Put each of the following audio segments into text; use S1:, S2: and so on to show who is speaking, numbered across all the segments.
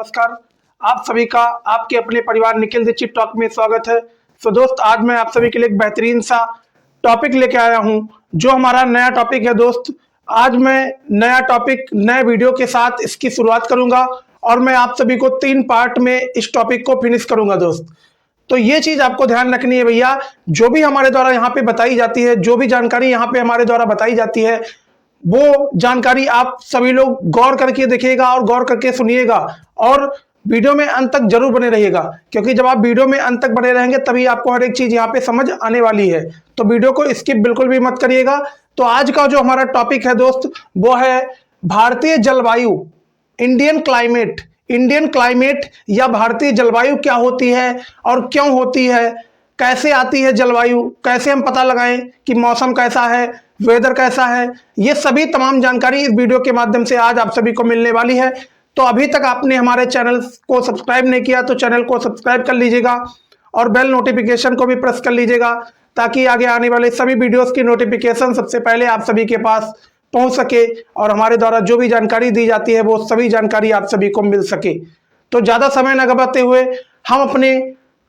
S1: नमस्कार। आप सभी का आपके अपने परिवार निखिल दीक्षित टॉक में स्वागत है। दोस्त, आज मैं आप सभी के लिए एक बेहतरीन सा टॉपिक लेके आया हूं, जो हमारा नया टॉपिक है दोस्त। आज मैं नया टॉपिक नए वीडियो के साथ इसकी शुरुआत करूंगा और मैं आप सभी को 3 पार्ट में इस टॉपिक को फिनिश करूंगा दोस्त। तो ये चीज आपको ध्यान रखनी है भैया, जो भी हमारे द्वारा यहाँ पे बताई जाती है, जो भी जानकारी यहाँ पे हमारे द्वारा बताई जाती है, वो जानकारी आप सभी लोग गौर करके देखिएगा और गौर करके सुनिएगा और वीडियो में अंत तक जरूर बने रहिएगा, क्योंकि जब आप वीडियो में अंत तक बने रहेंगे तभी आपको हर एक चीज यहाँ पे समझ आने वाली है। तो वीडियो को स्किप बिल्कुल भी मत करिएगा। तो आज का जो हमारा टॉपिक है दोस्त, वो है भारतीय जलवायु, इंडियन क्लाइमेट। इंडियन क्लाइमेट या भारतीय जलवायु क्या होती है और क्यों होती है, कैसे आती है जलवायु, कैसे हम पता लगाएं कि मौसम कैसा है, वेदर कैसा है। ये सभी तमाम जानकारी इस वीडियो के माध्यम से आज आप सभी को मिलने वाली है। तो अभी तक आपने हमारे चैनल को सब्सक्राइब नहीं किया तो चैनल को सब्सक्राइब कर लीजिएगा और बेल नोटिफिकेशन को भी प्रेस कर लीजिएगा, ताकि आगे आने वाले सभी वीडियोस की नोटिफिकेशन सबसे पहले आप सभी के पास पहुंच सके और हमारे द्वारा जो भी जानकारी दी जाती है वो सभी जानकारी आप सभी को मिल सके। तो ज़्यादा समय न गवाते हुए हम अपने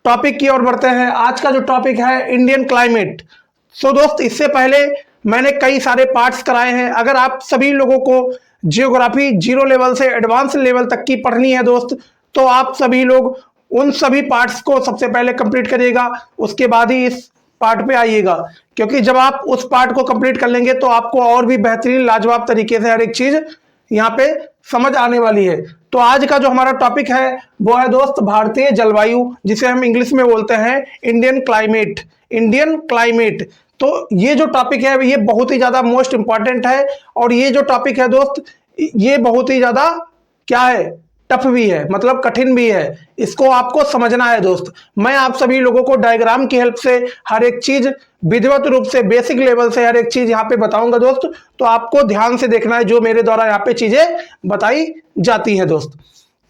S1: टॉपिक की ओर बढ़ते हैं। आज का जो टॉपिक है इंडियन क्लाइमेट। सो दोस्त, इससे पहले मैंने कई सारे पार्ट्स कराए हैं। अगर आप सभी लोगों को जियोग्राफी जीरो लेवल से एडवांस लेवल तक की पढ़नी है दोस्त, तो आप सभी लोग उन सभी पार्ट्स को सबसे पहले कंप्लीट करिएगा, उसके बाद ही इस पार्ट पे आइएगा, क्योंकि जब आप उस पार्ट को कंप्लीट कर लेंगे तो आपको और भी बेहतरीन लाजवाब तरीके से हर एक चीज यहाँ पे समझ आने वाली है। तो आज का जो हमारा टॉपिक है वो है दोस्त भारतीय जलवायु, जिसे हम इंग्लिश में बोलते हैं इंडियन क्लाइमेट। इंडियन क्लाइमेट, तो ये जो टॉपिक है ये बहुत ही ज्यादा मोस्ट इंपॉर्टेंट है और ये जो टॉपिक है दोस्त, ये बहुत ही ज्यादा क्या है, टफ भी है, मतलब कठिन भी है। इसको आपको समझना है दोस्त। मैं आप सभी लोगों को डायग्राम की हेल्प से हर एक चीज विधिवत रूप से बेसिक लेवल से हर एक चीज यहाँ पे बताऊंगा दोस्त। तो आपको ध्यान से देखना है जो मेरे द्वारा यहाँ पे चीजें बताई जाती है दोस्त।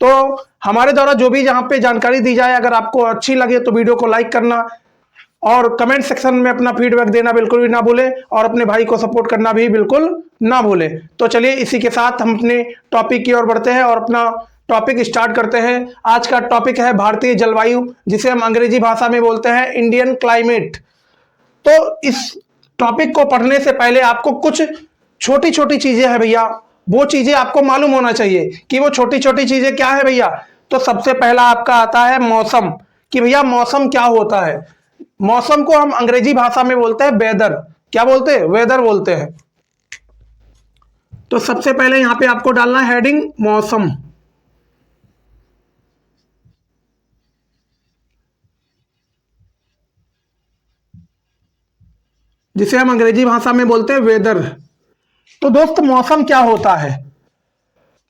S1: तो हमारे द्वारा जो भी यहाँ पे जानकारी दी जाए, अगर आपको अच्छी लगे तो वीडियो को लाइक करना और कमेंट सेक्शन में अपना फीडबैक देना बिल्कुल भी ना भूलें और अपने भाई को सपोर्ट करना भी बिल्कुल ना भूलें। तो चलिए इसी के साथ हम अपने टॉपिक की ओर बढ़ते हैं और अपना टॉपिक स्टार्ट करते हैं। आज का टॉपिक है भारतीय जलवायु, जिसे हम अंग्रेजी भाषा में बोलते हैं इंडियन क्लाइमेट। तो इस टॉपिक को पढ़ने से पहले आपको कुछ छोटी छोटी चीजें हैं भैया, वो चीजें आपको मालूम होना चाहिए कि वो छोटी छोटी चीजें क्या है भैया। तो सबसे पहला आपका आता है मौसम, कि भैया मौसम क्या होता है। मौसम को हम अंग्रेजी भाषा में बोलते हैं वेदर। क्या बोलते हैं? वेदर बोलते हैं। तो सबसे पहले यहां पे आपको डालना है हेडिंग मौसम। जिसे हम अंग्रेजी भाषा में बोलते हैं वेदर। तो दोस्त, मौसम क्या होता है?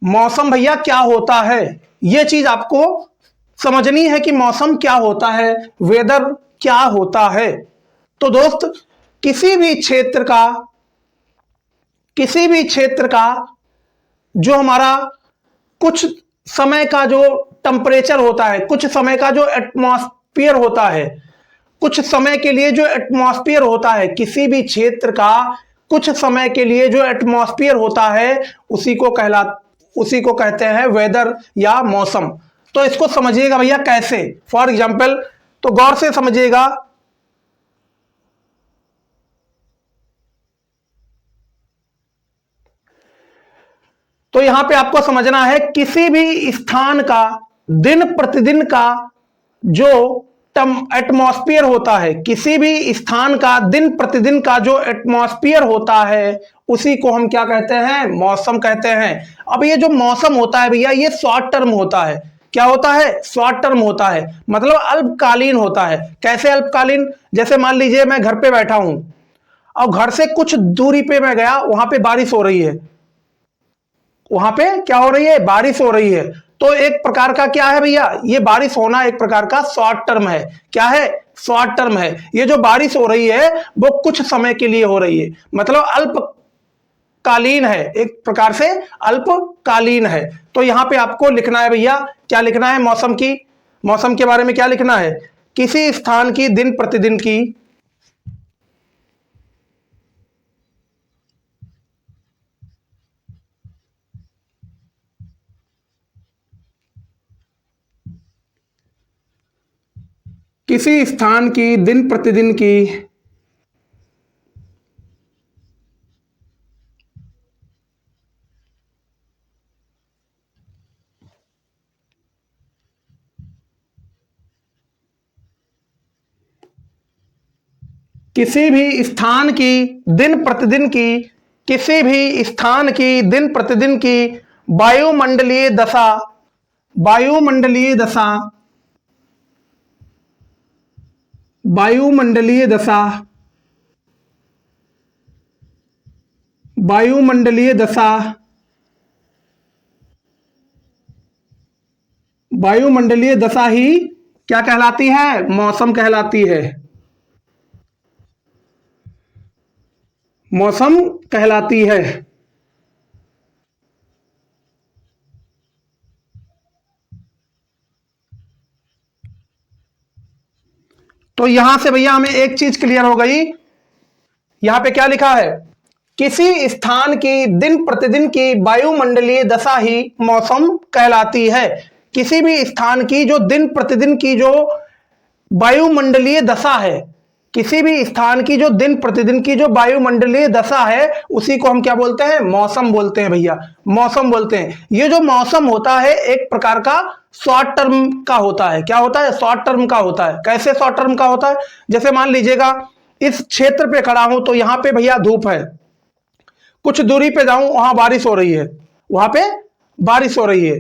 S1: मौसम भैया क्या होता है, यह चीज आपको समझनी है कि मौसम क्या होता है, वेदर क्या होता है। तो दोस्त, किसी भी क्षेत्र का किसी भी क्षेत्र का जो हमारा कुछ समय का जो टेम्परेचर होता है, कुछ समय का जो एटमॉस्फेयर होता है, कुछ समय के लिए जो एटमॉस्फेयर होता है, किसी भी क्षेत्र का कुछ समय के लिए जो एटमॉस्फेयर होता है, उसी को कहते हैं वेदर या मौसम। तो इसको समझिएगा भैया कैसे। फॉर एग्जाम्पल, तो गौर से समझिएगा। तो यहां पे आपको समझना है किसी भी स्थान का दिन प्रतिदिन का जो एटमॉस्फेयर होता है, किसी भी स्थान का दिन प्रतिदिन का जो एटमॉस्फेयर होता है, उसी को हम क्या कहते हैं? मौसम कहते हैं। अब ये जो मौसम होता है भैया, ये शॉर्ट टर्म होता है। क्या होता है? शॉर्ट टर्म होता है, मतलब अल्पकालीन होता है। कैसे अल्पकालीन? जैसे मान लीजिए मैं घर पे बैठा हूं और घर से कुछ दूरी पे मैं गया, वहां पे बारिश हो रही है, वहां पे क्या हो रही है? बारिश हो रही है। तो एक प्रकार का क्या है भैया, ये बारिश होना एक प्रकार का शॉर्ट टर्म है। क्या है? शॉर्ट टर्म है। ये जो बारिश हो रही है वो कुछ समय के लिए हो रही है, मतलब अल्पकालीन है, एक प्रकार से अल्पकालीन है। तो यहां पे आपको लिखना है भैया, क्या लिखना है? मौसम के बारे में क्या लिखना है? किसी स्थान की दिन प्रतिदिन की किसी स्थान की दिन प्रतिदिन की किसी भी स्थान की दिन प्रतिदिन की किसी भी स्थान की दिन प्रतिदिन की वायुमंडलीय दशा वायुमंडलीय दशा वायुमंडलीय दशा वायुमंडलीय दशा वायुमंडलीय दशा ही क्या कहलाती है? मौसम कहलाती है। मौसम कहलाती है। तो यहां से भैया हमें एक चीज क्लियर हो गई। यहां पे क्या लिखा है? किसी स्थान की दिन प्रतिदिन की वायुमंडलीय दशा ही मौसम कहलाती है। किसी भी स्थान की जो दिन प्रतिदिन की जो वायुमंडलीय दशा है, किसी भी स्थान की जो दिन प्रतिदिन की जो वायुमंडलीय दशा है, उसी को हम क्या बोलते हैं? मौसम बोलते हैं भैया, मौसम बोलते हैं। ये जो मौसम होता है एक प्रकार का शॉर्ट टर्म का होता है। क्या होता है? शॉर्ट टर्म का होता है। कैसे शॉर्ट टर्म का होता है? जैसे मान लीजिएगा इस क्षेत्र पे खड़ा हूं तो यहां पे भैया धूप है, कुछ दूरी पे जाऊं वहां बारिश हो रही है, वहां पे बारिश हो रही है।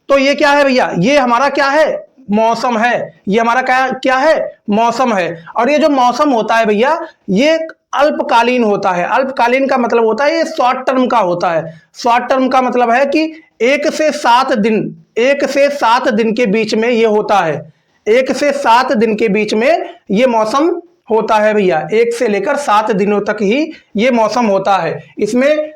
S1: तो ये क्या है भैया? ये हमारा क्या है? मौसम है। ये हमारा क्या क्या है? मौसम है। और ये जो मौसम होता है भैया, ये अल्पकालीन होता है। अल्पकालीन का मतलब होता है ये शॉर्ट टर्म का होता है। शॉर्ट टर्म का मतलब है कि 1 से 7 दिन के बीच में ये होता है। 1 से 7 दिन के बीच में ये मौसम होता है भैया। 1 से लेकर 7 दिनों तक ही ये मौसम होता है। इसमें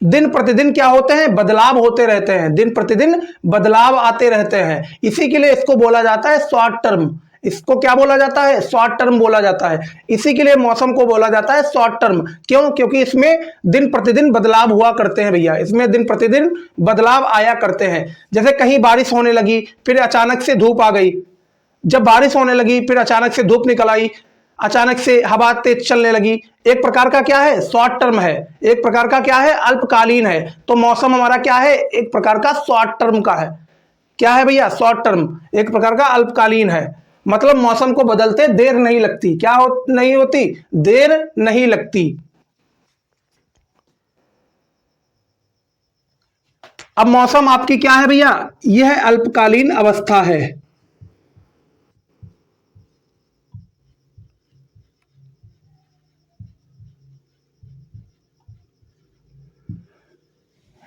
S1: दिन प्रतिदिन क्या होते हैं? बदलाव होते रहते हैं। दिन प्रतिदिन बदलाव आते रहते हैं। इसी के लिए इसको बोला जाता है शॉर्ट टर्म। इसको क्या बोला जाता है? शॉर्ट टर्म बोला जाता है। इसी के लिए मौसम को बोला जाता है शॉर्ट टर्म। क्यों? क्योंकि इसमें दिन प्रतिदिन बदलाव हुआ करते हैं भैया। इसमें दिन प्रतिदिन बदलाव आया करते हैं। जैसे कहीं बारिश होने लगी, फिर अचानक से धूप आ गई। जब बारिश होने लगी फिर अचानक से धूप निकल आई, अचानक से हवा तेज चलने लगी। एक प्रकार का क्या है? शॉर्ट टर्म है। एक प्रकार का क्या है? अल्पकालीन है। तो मौसम हमारा क्या है? एक प्रकार का शॉर्ट टर्म का है। क्या है भैया? शॉर्ट टर्म, एक प्रकार का अल्पकालीन है। मतलब मौसम को बदलते देर नहीं लगती। क्या नहीं होती? देर नहीं लगती। अब मौसम आपकी क्या है भैया? यह अल्पकालीन अवस्था है।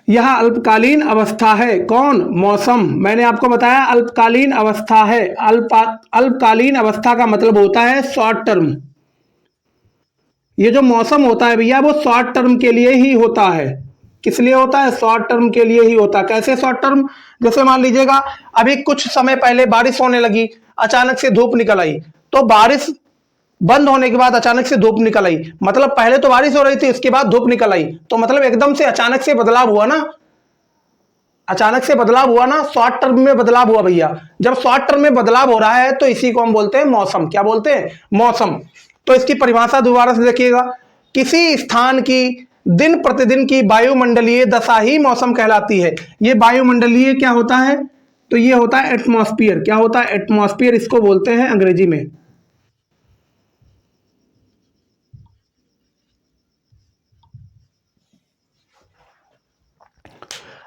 S1: यह अल्पकालीन अवस्था है। कौन? मौसम। मैंने आपको बताया अल्पकालीन अवस्था है। अल्पकालीन अवस्था का मतलब होता है शॉर्ट टर्म। ये जो मौसम होता है भैया वो शॉर्ट टर्म के लिए ही होता है। किस लिए होता है? शॉर्ट टर्म के लिए ही होता है। कैसे शॉर्ट टर्म? जैसे मान लीजिएगा अभी कुछ समय पहले बारिश होने लगी, अचानक से धूप निकल आई। तो बारिश बंद होने के बाद अचानक से धूप निकल आई, मतलब पहले तो बारिश हो रही थी, उसके बाद धूप निकल आई। तो मतलब एकदम से अचानक से बदलाव हुआ ना। अचानक से बदलाव हुआ ना, शॉर्ट टर्म में बदलाव हुआ भैया। जब शॉर्ट टर्म में बदलाव हो रहा है तो इसी को हम बोलते हैं मौसम। क्या बोलते हैं? मौसम। तो इसकी परिभाषा दोबारा से देखिएगा। किसी स्थान की दिन प्रतिदिन की वायुमंडलीय दशा ही मौसम कहलाती है। ये वायुमंडलीय क्या होता है? तो ये होता है एटमॉस्फेयर। क्या होता है? एटमॉस्फेयर इसको बोलते हैं अंग्रेजी में।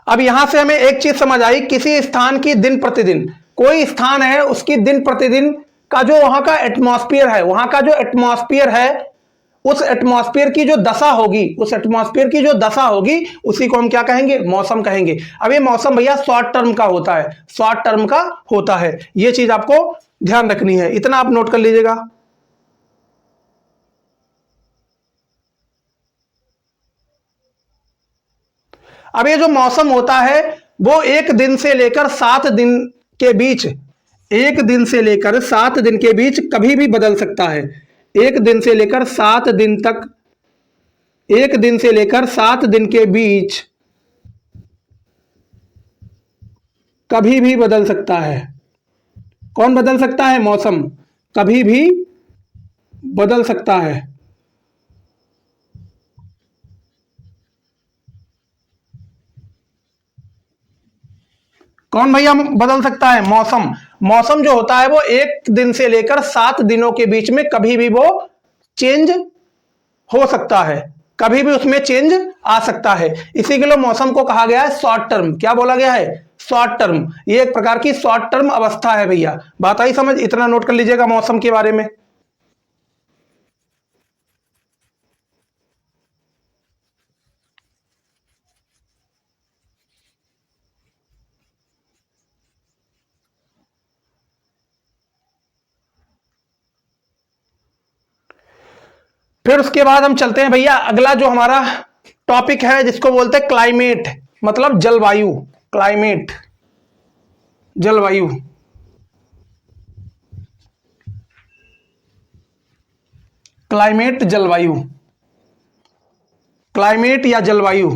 S1: अब यहां से हमें एक चीज समझ आई, किसी स्थान की दिन प्रतिदिन, कोई स्थान है उसकी दिन प्रतिदिन का जो वहां का एटमॉस्फेयर है, वहां का जो एटमॉस्फेयर है, उस एटमॉस्फेयर की जो दशा होगी, उस एटमॉस्फेयर की जो दशा होगी उसी को हम क्या कहेंगे? मौसम कहेंगे। अब ये मौसम भैया शॉर्ट टर्म का होता है। शॉर्ट टर्म का होता है। ये चीज आपको ध्यान रखनी है, इतना आप नोट कर लीजिएगा। अब ये जो मौसम होता है वो 1 दिन से लेकर 7 दिन के बीच, 1 दिन से लेकर 7 दिन के बीच कभी भी बदल सकता है। 1 दिन से लेकर 7 दिन तक, 1 दिन से लेकर 7 दिन के बीच कभी भी बदल सकता है। कौन बदल सकता है? मौसम। कभी भी बदल सकता है। कौन भैया बदल सकता है? मौसम। मौसम जो होता है वो 1 दिन से लेकर 7 दिनों के बीच में कभी भी वो चेंज हो सकता है, कभी भी उसमें चेंज आ सकता है। इसी के लिए मौसम को कहा गया है शॉर्ट टर्म। क्या बोला गया है? Short term. ये एक प्रकार की शॉर्ट टर्म अवस्था है भैया। बात आई समझ? इतना नोट कर लीजिएगा मौसम के बारे में। फिर उसके बाद हम चलते हैं भैया, अगला जो हमारा टॉपिक है जिसको बोलते हैं क्लाइमेट, मतलब जलवायु। क्लाइमेट, जलवायु। क्लाइमेट, जलवायु। क्लाइमेट या जलवायु।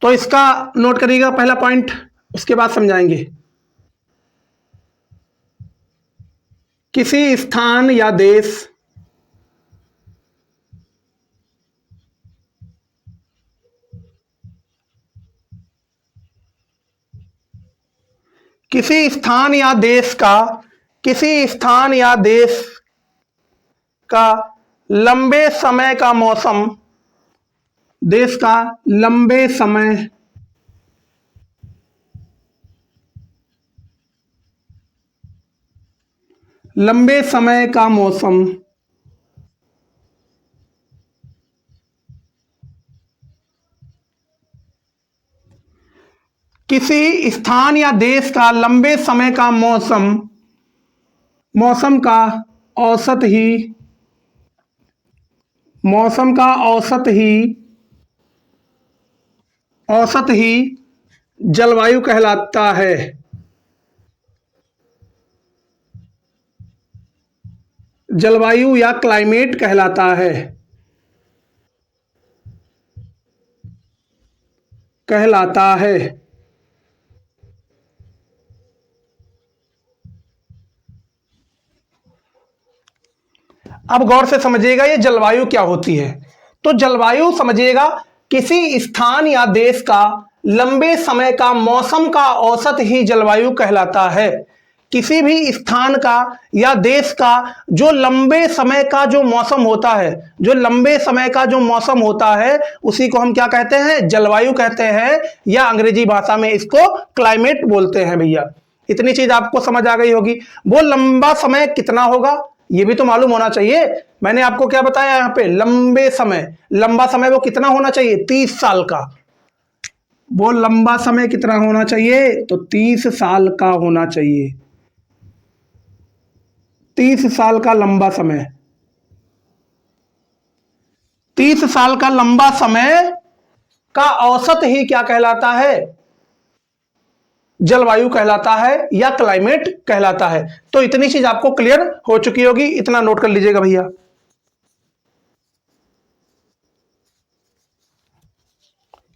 S1: तो इसका नोट करिएगा पहला पॉइंट, उसके बाद समझाएंगे। किसी स्थान या देश, किसी स्थान या देश का, किसी स्थान या देश का लंबे समय का मौसम, देश का लंबे समय, लंबे समय का मौसम किसी स्थान या देश का लंबे समय का मौसम, मौसम का औसत ही, मौसम का औसत ही जलवायु कहलाता है। जलवायु या क्लाइमेट कहलाता है, कहलाता है। अब गौर से समझिएगा ये जलवायु क्या होती है। तो जलवायु समझिएगा, किसी स्थान या देश का लंबे समय का मौसम का औसत ही जलवायु कहलाता है। किसी भी स्थान का या देश का जो लंबे समय का जो मौसम होता है, जो लंबे समय का जो मौसम होता है, उसी को हम क्या कहते हैं? जलवायु कहते हैं, या अंग्रेजी भाषा में इसको क्लाइमेट बोलते हैं भैया। इतनी चीज आपको समझ आ गई होगी। वो लंबा समय कितना होगा ये भी तो मालूम होना चाहिए। मैंने आपको क्या बताया यहाँ पे? लंबे समय। लंबा समय वो कितना होना चाहिए? 30 साल का। वो लंबा समय कितना होना चाहिए? तो 30 साल का होना चाहिए। 30 साल का लंबा समय। 30 साल का लंबा समय का औसत ही क्या कहलाता है? जलवायु कहलाता है या क्लाइमेट कहलाता है। तो इतनी चीज आपको क्लियर हो चुकी होगी, इतना नोट कर लीजिएगा भैया।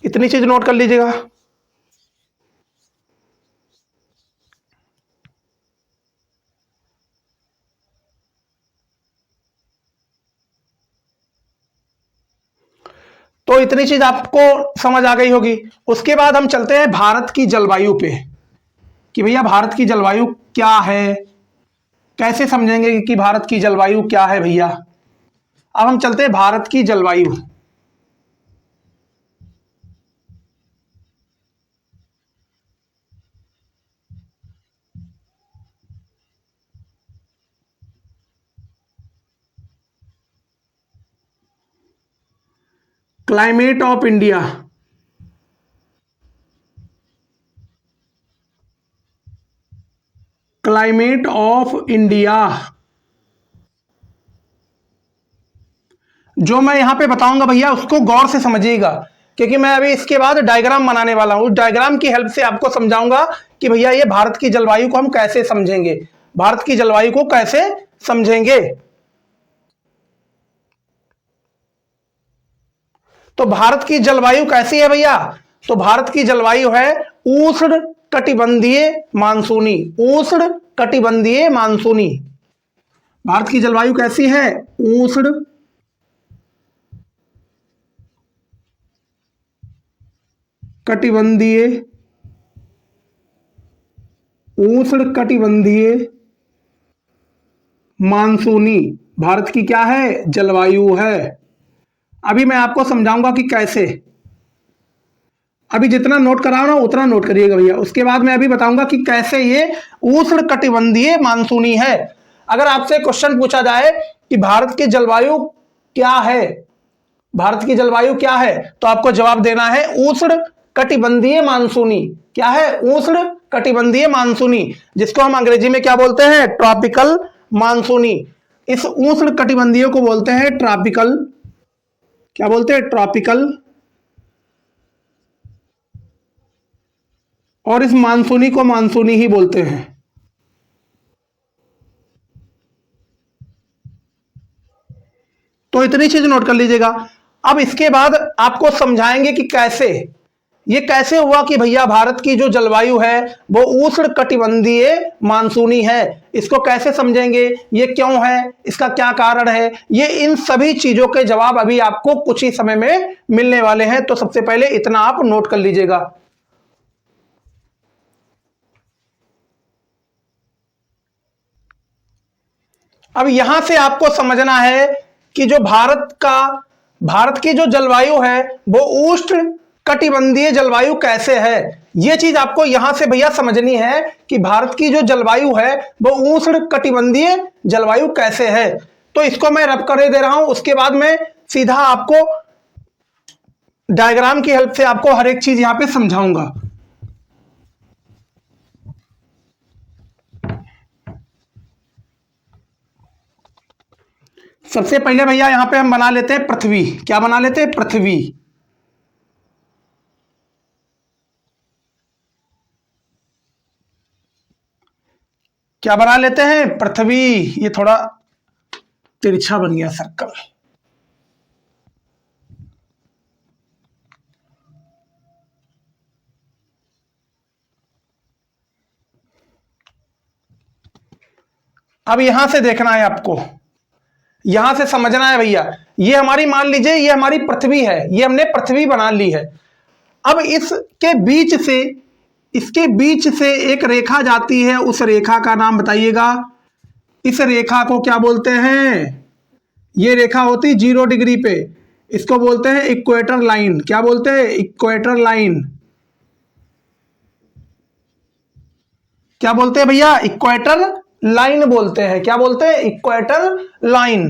S1: इतनी चीज नोट कर लीजिएगा। तो इतनी चीज आपको समझ आ गई होगी। उसके बाद हम चलते हैं भारत की जलवायु पे, कि भैया भारत की जलवायु क्या है, कैसे समझेंगे कि भारत की जलवायु क्या है भैया। अब हम चलते हैं भारत की जलवायु। Climate of India. Climate of India जो मैं यहां पे बताऊंगा भैया उसको गौर से समझिएगा, क्योंकि मैं अभी इसके बाद डायग्राम बनाने वाला हूं। उस डायग्राम की हेल्प से आपको समझाऊंगा कि भैया ये भारत की जलवायु को हम कैसे समझेंगे, भारत की जलवायु को कैसे समझेंगे। तो भारत की जलवायु कैसी है भैया? तो भारत की जलवायु है उष्ण कटिबंधीय मानसूनी। उष्ण कटिबंधीय मानसूनी। भारत की जलवायु कैसी है? उष्ण कटिबंधीय, उष्ण कटिबंधीय मानसूनी भारत की क्या है? जलवायु है। अभी मैं आपको समझाऊंगा कि कैसे। अभी जितना नोट कराओ ना उतना नोट करिएगा भैया। उसके बाद मैं अभी बताऊंगा कि कैसे ये उष्ण कटिबंधीय मानसूनी है। अगर आपसे क्वेश्चन पूछा जाए कि भारत की जलवायु क्या है, भारत की जलवायु क्या है, तो आपको जवाब देना है उष्ण कटिबंधीय मानसूनी। क्या है? उष्ण कटिबंधीय मानसूनी, जिसको हम अंग्रेजी में क्या बोलते हैं? ट्रॉपिकल मानसूनी। इस उष्ण कटिबंधीय को बोलते हैं ट्रॉपिकल। क्या बोलते हैं? ट्रॉपिकल। और इस मानसूनी को मानसूनी ही बोलते हैं। तो इतनी चीज नोट कर लीजिएगा। अब इसके बाद आपको समझाएंगे कि कैसे ये कैसे हुआ कि भैया भारत की जो जलवायु है वो उष्ण कटिबंधीय मानसूनी है। इसको कैसे समझेंगे, ये क्यों है, इसका क्या कारण है, ये इन सभी चीजों के जवाब अभी आपको कुछ ही समय में मिलने वाले हैं। तो सबसे पहले इतना आप नोट कर लीजिएगा। अब यहां से आपको समझना है कि जो भारत की जो जलवायु है वो उष्ण कटिबंधीय जलवायु कैसे है। यह चीज आपको यहां से भैया समझनी है कि भारत की जो जलवायु है वो उष्ण कटिबंधीय जलवायु कैसे है। तो इसको मैं रब कर दे रहा हूं, उसके बाद मैं सीधा आपको डायग्राम की हेल्प से आपको हर एक चीज यहां पे समझाऊंगा। सबसे पहले भैया यहां पे हम बना लेते हैं पृथ्वी। क्या बना लेते हैं? पृथ्वी। क्या बना लेते हैं? पृथ्वी। ये थोड़ा तिरछा बन गया सर्कल। अब यहां से देखना है आपको, यहां से समझना है भैया। ये हमारी, मान लीजिए ये हमारी पृथ्वी है, ये हमने पृथ्वी बना ली है। अब इसके बीच से एक रेखा जाती है, उस रेखा का नाम बताइएगा। इस रेखा को क्या बोलते हैं? ये रेखा होती 0 डिग्री पे, इसको बोलते हैं इक्वेटर लाइन। क्या बोलते हैं? Equator line. क्या बोलते हैं भैया? इक्वेटर लाइन बोलते हैं। क्या बोलते हैं? Equator line.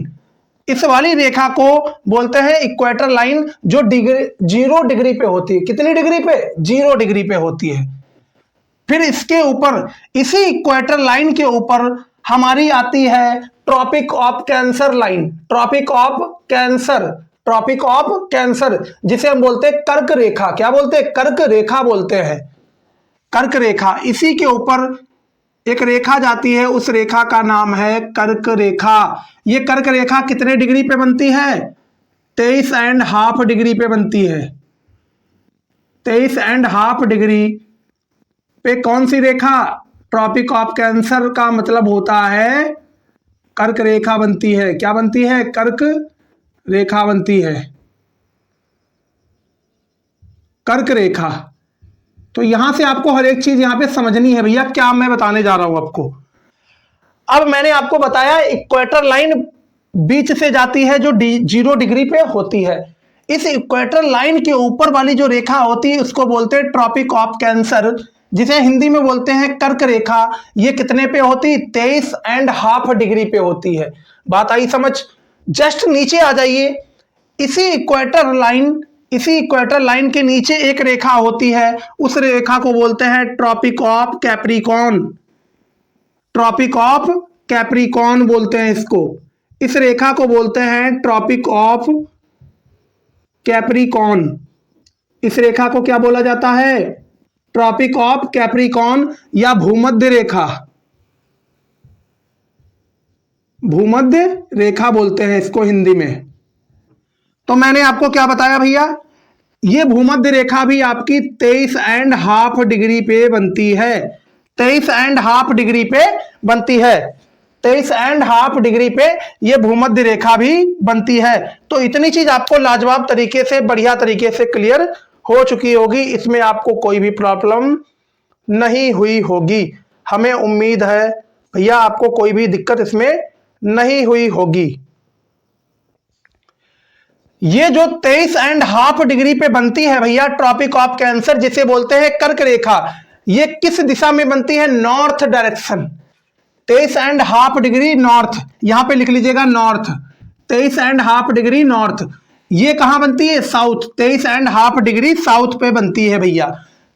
S1: इस वाली रेखा को बोलते हैं इक्वेटर लाइन, जो 0 डिग्री पे होती है। कितनी डिग्री पे? 0 डिग्री पे होती है। फिर इसके ऊपर, इसी इक्वेटर लाइन के ऊपर हमारी आती है Tropic of Cancer line. Tropic of Cancer, Tropic of Cancer, जिसे हम बोलते हैं कर्क रेखा। क्या बोलते हैं? कर्क रेखा बोलते हैं। कर्क रेखा, इसी के ऊपर एक रेखा जाती है, उस रेखा का नाम है कर्क रेखा। ये कर्क रेखा कितने डिग्री पे बनती है? 23.5 डिग्री पे बनती है। 23.5 डिग्री पे कौन सी रेखा? ट्रॉपिक ऑफ कैंसर का मतलब होता है कर्क रेखा बनती है। क्या बनती है? कर्क रेखा बनती है। कर्क रेखा। तो यहां से आपको हर एक चीज यहां पे समझनी है भैया, क्या मैं बताने जा रहा हूं आपको। अब मैंने आपको बताया इक्वेटर लाइन बीच से जाती है, जो 0 डिग्री पे होती है। इस इक्वेटर लाइन के ऊपर वाली जो रेखा होती है उसको बोलते हैं ट्रॉपिक ऑफ कैंसर, जिसे हिंदी में बोलते हैं कर्क रेखा। ये कितने पे होती? 23.5 डिग्री पे होती है। बात आई समझ? जस्ट नीचे आ जाइए। इसी इक्वेटर लाइन के नीचे एक रेखा होती है, उस रेखा को बोलते हैं Tropic of Capricorn. Tropic of Capricorn बोलते हैं इसको। इस रेखा को बोलते हैं ट्रॉपिक ऑफ कैप्रिकॉर्न। इस रेखा को क्या बोला जाता है? ट्रॉपिक ऑफ कैप्रिकॉर्न या भूमध्य रेखा। भूमध्य रेखा बोलते हैं इसको हिंदी में। तो मैंने आपको क्या बताया भैया, ये भूमध्य रेखा भी आपकी 23.5 डिग्री पे बनती है। 23.5 डिग्री पे बनती है। 23.5 डिग्री पे ये भूमध्य रेखा भी बनती है। तो इतनी चीज आपको लाजवाब तरीके से, बढ़िया तरीके से क्लियर हो चुकी होगी। इसमें आपको कोई भी प्रॉब्लम नहीं हुई होगी। हमें उम्मीद है भैया आपको कोई भी दिक्कत इसमें नहीं हुई होगी। ये जो 23.5 डिग्री पे बनती है भैया ट्रॉपिक ऑफ कैंसर, जिसे बोलते हैं कर्क रेखा, ये किस दिशा में बनती है? North direction. 23.5 डिग्री नॉर्थ, यहां पे लिख लीजिएगा नॉर्थ। 23.5 degree north. ये कहां बनती है? साउथ। 23.5 डिग्री साउथ पे बनती है भैया।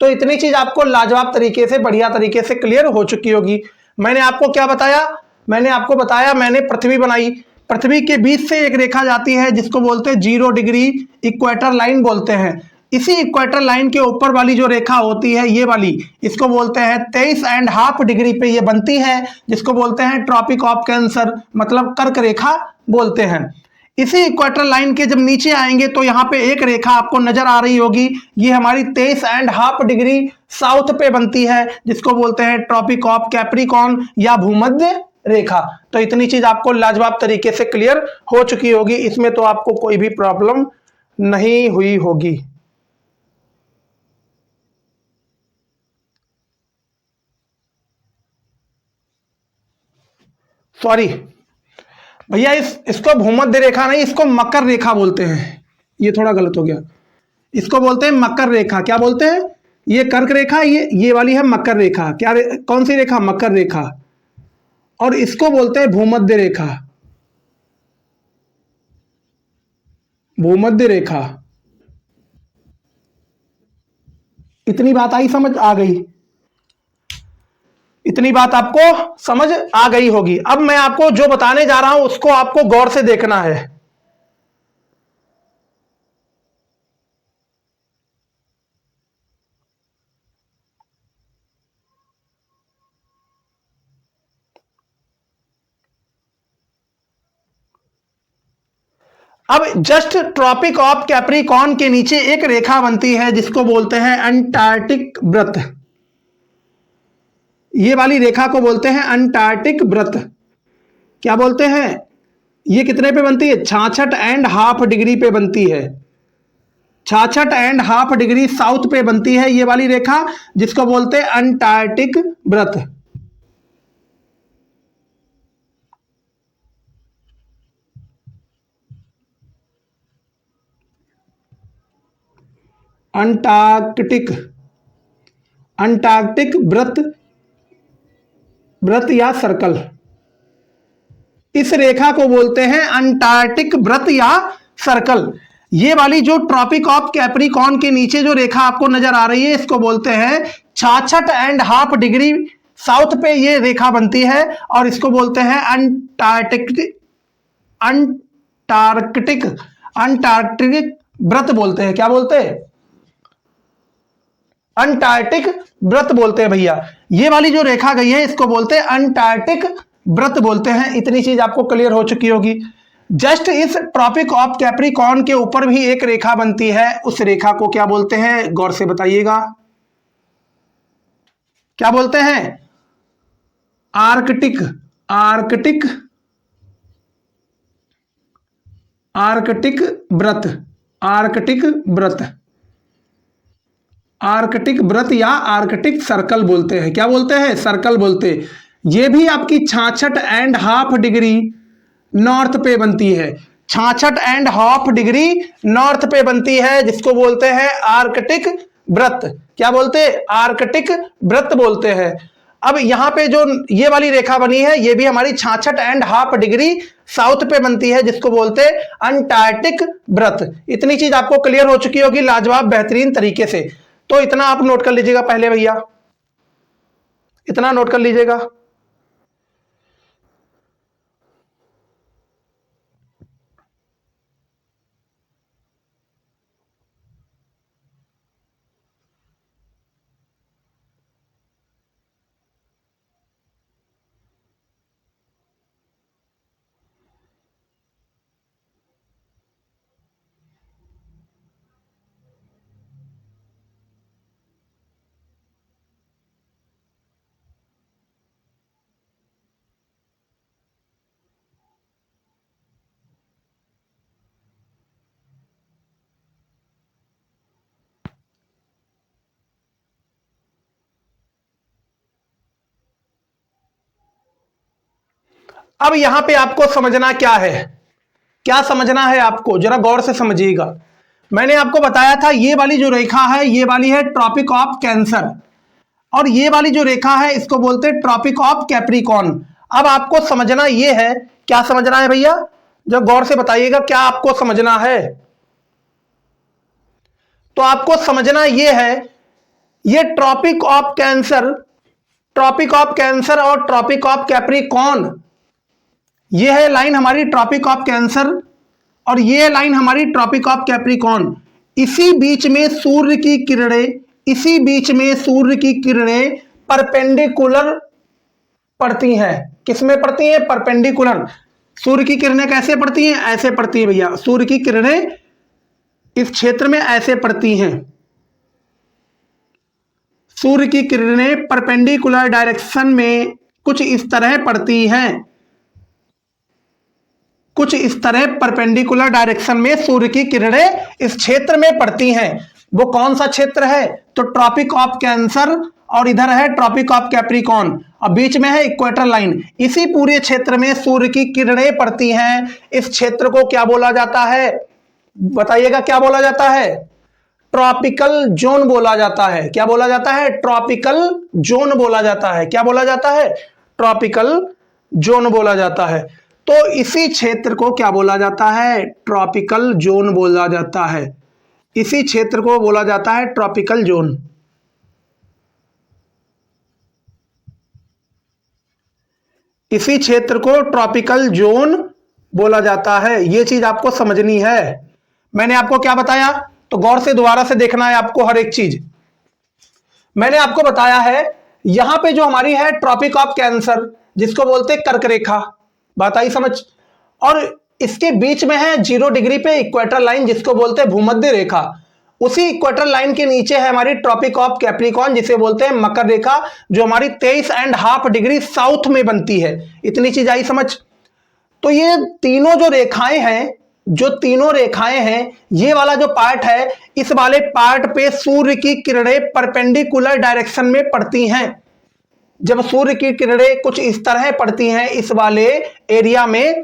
S1: तो इतनी चीज आपको लाजवाब तरीके से, बढ़िया तरीके से क्लियर हो चुकी होगी। मैंने आपको क्या बताया? मैंने आपको बताया, मैंने पृथ्वी बनाई। पृथ्वी के बीच से एक रेखा जाती है जिसको बोलते हैं 0 डिग्री, इक्वेटर लाइन बोलते हैं। इसी इक्वेटर लाइन के ऊपर वाली जो रेखा होती है ये वाली, इसको बोलते हैं 23.5 डिग्री पे ये बनती है, जिसको बोलते हैं ट्रॉपिक ऑफ कैंसर, मतलब कर्क रेखा बोलते हैं। इसी इक्वेटर लाइन के जब नीचे आएंगे तो यहाँ पे एक रेखा आपको नजर आ रही होगी, ये हमारी 23.5 डिग्री साउथ पे बनती है, जिसको बोलते हैं ट्रॉपिक ऑफ कैप्रिकॉर्न या भूमध्य रेखा। तो इतनी चीज आपको लाजवाब तरीके से क्लियर हो चुकी होगी। इसमें तो आपको कोई भी प्रॉब्लम नहीं हुई होगी। सॉरी भैया, इसको भूमध्य रेखा नहीं, इसको मकर रेखा बोलते हैं। ये थोड़ा गलत हो गया। इसको बोलते हैं मकर रेखा। क्या बोलते हैं? ये कर्क रेखा, ये वाली है मकर रेखा। कौन सी रेखा? मकर रेखा। और इसको बोलते हैं भूमध्य रेखा। भूमध्य रेखा। इतनी बात आई, समझ आ गई? इतनी बात आपको समझ आ गई होगी। अब मैं आपको जो बताने जा रहा हूं उसको आपको गौर से देखना है। अब जस्ट ट्रॉपिक ऑफ कैप्रिकॉर्न के नीचे एक रेखा बनती है जिसको बोलते हैं अंटार्कटिक व्रत। ये वाली रेखा को बोलते हैं अंटार्कटिक व्रत। क्या बोलते हैं? ये कितने पे बनती है? 66.5 डिग्री पे बनती है। 66.5 डिग्री साउथ पे बनती है ये वाली रेखा, जिसको बोलते हैं अंटार्कटिक व्रत। अंटार्कटिक, अंटार्कटिक व्रत, व्रत या सर्कल। इस रेखा को बोलते हैं अंटार्कटिक व्रत या सर्कल। ये वाली जो ट्रॉपिक ऑफ कैप्रिकॉर्न के नीचे जो रेखा आपको नजर आ रही है, इसको बोलते हैं 66.5 डिग्री साउथ पे ये रेखा बनती है, और इसको बोलते हैं अंटार्कटिक, अंटार्कटिक, अंटार्कटिक व्रत बोलते हैं। क्या बोलते हैं? अंटार्कटिक व्रत बोलते हैं भैया। ये वाली जो रेखा गई है इसको बोलते हैं अंटार्कटिक व्रत बोलते हैं। इतनी चीज आपको क्लियर हो चुकी होगी। जस्ट इस ट्रॉपिक ऑफ कैप्रिकॉर्न के ऊपर भी एक रेखा बनती है, उस रेखा को क्या बोलते हैं? गौर से बताइएगा। क्या बोलते हैं? आर्कटिक, आर्कटिक, आर्कटिक व्रत, आर्कटिक व्रत, आर्कटिक व्रत या आर्कटिक सर्कल बोलते हैं। क्या बोलते हैं? सर्कल बोलते हैं। ये भी आपकी 66.5 डिग्री नॉर्थ पे बनती है। 66.5 डिग्री नॉर्थ पे बनती है, जिसको बोलते हैं आर्कटिक व्रत। क्या बोलते हैं? आर्कटिक व्रत बोलते हैं। अब यहां पे जो ये वाली रेखा बनी है, ये भी हमारी 66.5 डिग्री साउथ पे बनती है, जिसको बोलते हैं अंटार्कटिक व्रत। इतनी चीज आपको क्लियर हो चुकी होगी लाजवाब बेहतरीन तरीके से। तो इतना आप नोट कर लीजिएगा पहले भैया, इतना नोट कर लीजिएगा। अब यहां पे आपको समझना क्या है, क्या समझना है आपको, जरा गौर से समझिएगा। मैंने आपको बताया था ये वाली जो रेखा है ये वाली है ट्रॉपिक ऑफ कैंसर, और ये वाली जो रेखा है इसको बोलते हैं ट्रॉपिक ऑफ कैप्रिकॉर्न। अब आपको समझना ये है, क्या समझना है भैया, जब गौर से बताइएगा क्या आपको समझना है। तो आपको समझना ये है, ये Tropic of Cancer, Tropic of Cancer और ट्रॉपिक ऑफ कैप्रिकॉर्न, ये है लाइन हमारी ट्रॉपिक ऑफ कैंसर और ये है लाइन हमारी ट्रॉपिक ऑफ कैप्रिकॉर्न। इसी बीच में सूर्य की किरणें, इसी बीच में सूर्य की किरणें परपेंडिकुलर पड़ती हैं। किसमें पड़ती हैं? परपेंडिकुलर। सूर्य की किरणें कैसे पड़ती हैं? ऐसे पड़ती हैं भैया। सूर्य की किरणें इस क्षेत्र में ऐसे पड़ती हैं। सूर्य की किरणें परपेंडिकुलर डायरेक्शन में कुछ इस तरह पड़ती हैं, कुछ इस तरह परपेंडिकुलर डायरेक्शन में सूर्य की किरणें इस क्षेत्र में पड़ती हैं। वो कौन सा क्षेत्र है? तो ट्रॉपिक ऑफ कैंसर, और इधर है ट्रॉपिक ऑफ कैप्रिकॉर्न, और बीच में है इक्वेटर लाइन। इसी पूरे क्षेत्र में सूर्य की किरणें पड़ती हैं। इस क्षेत्र को क्या बोला जाता है? बताइएगा क्या बोला जाता है? ट्रॉपिकल जोन बोला जाता है। क्या बोला जाता है? ट्रॉपिकल जोन बोला जाता है। क्या बोला जाता है? ट्रॉपिकल जोन बोला जाता है। तो इसी क्षेत्र को क्या बोला जाता है? ट्रॉपिकल जोन बोला जाता है। इसी क्षेत्र को बोला जाता है ट्रॉपिकल जोन। इसी क्षेत्र को ट्रॉपिकल जोन बोला जाता है। यह चीज आपको समझनी है। मैंने आपको क्या बताया? तो गौर से दोबारा से देखना है आपको हर एक चीज। मैंने आपको बताया है यहां पे जो हमारी है ट्रॉपिक ऑफ कैंसर, जिसको बोलते हैं कर्क रेखा, बात आई समझ, और इसके बीच में है 0 डिग्री पे इक्वेटर लाइन, जिसको बोलते हैं भूमध्य रेखा। उसी इक्वेटर लाइन के नीचे है हमारी ट्रॉपिक ऑफ कैप्रिकॉर्न, जिसे बोलते हैं मकर रेखा, जो हमारी 23.5 डिग्री साउथ में बनती है। इतनी चीज आई समझ। तो ये तीनों जो रेखाएं हैं, जो तीनों रेखाएं हैं, ये वाला जो पार्ट है, इस वाले पार्ट पे सूर्य की किरणें परपेंडिकुलर डायरेक्शन में पड़ती हैं। जब सूर्य की किरणें कुछ इस तरह पड़ती हैं इस वाले एरिया में,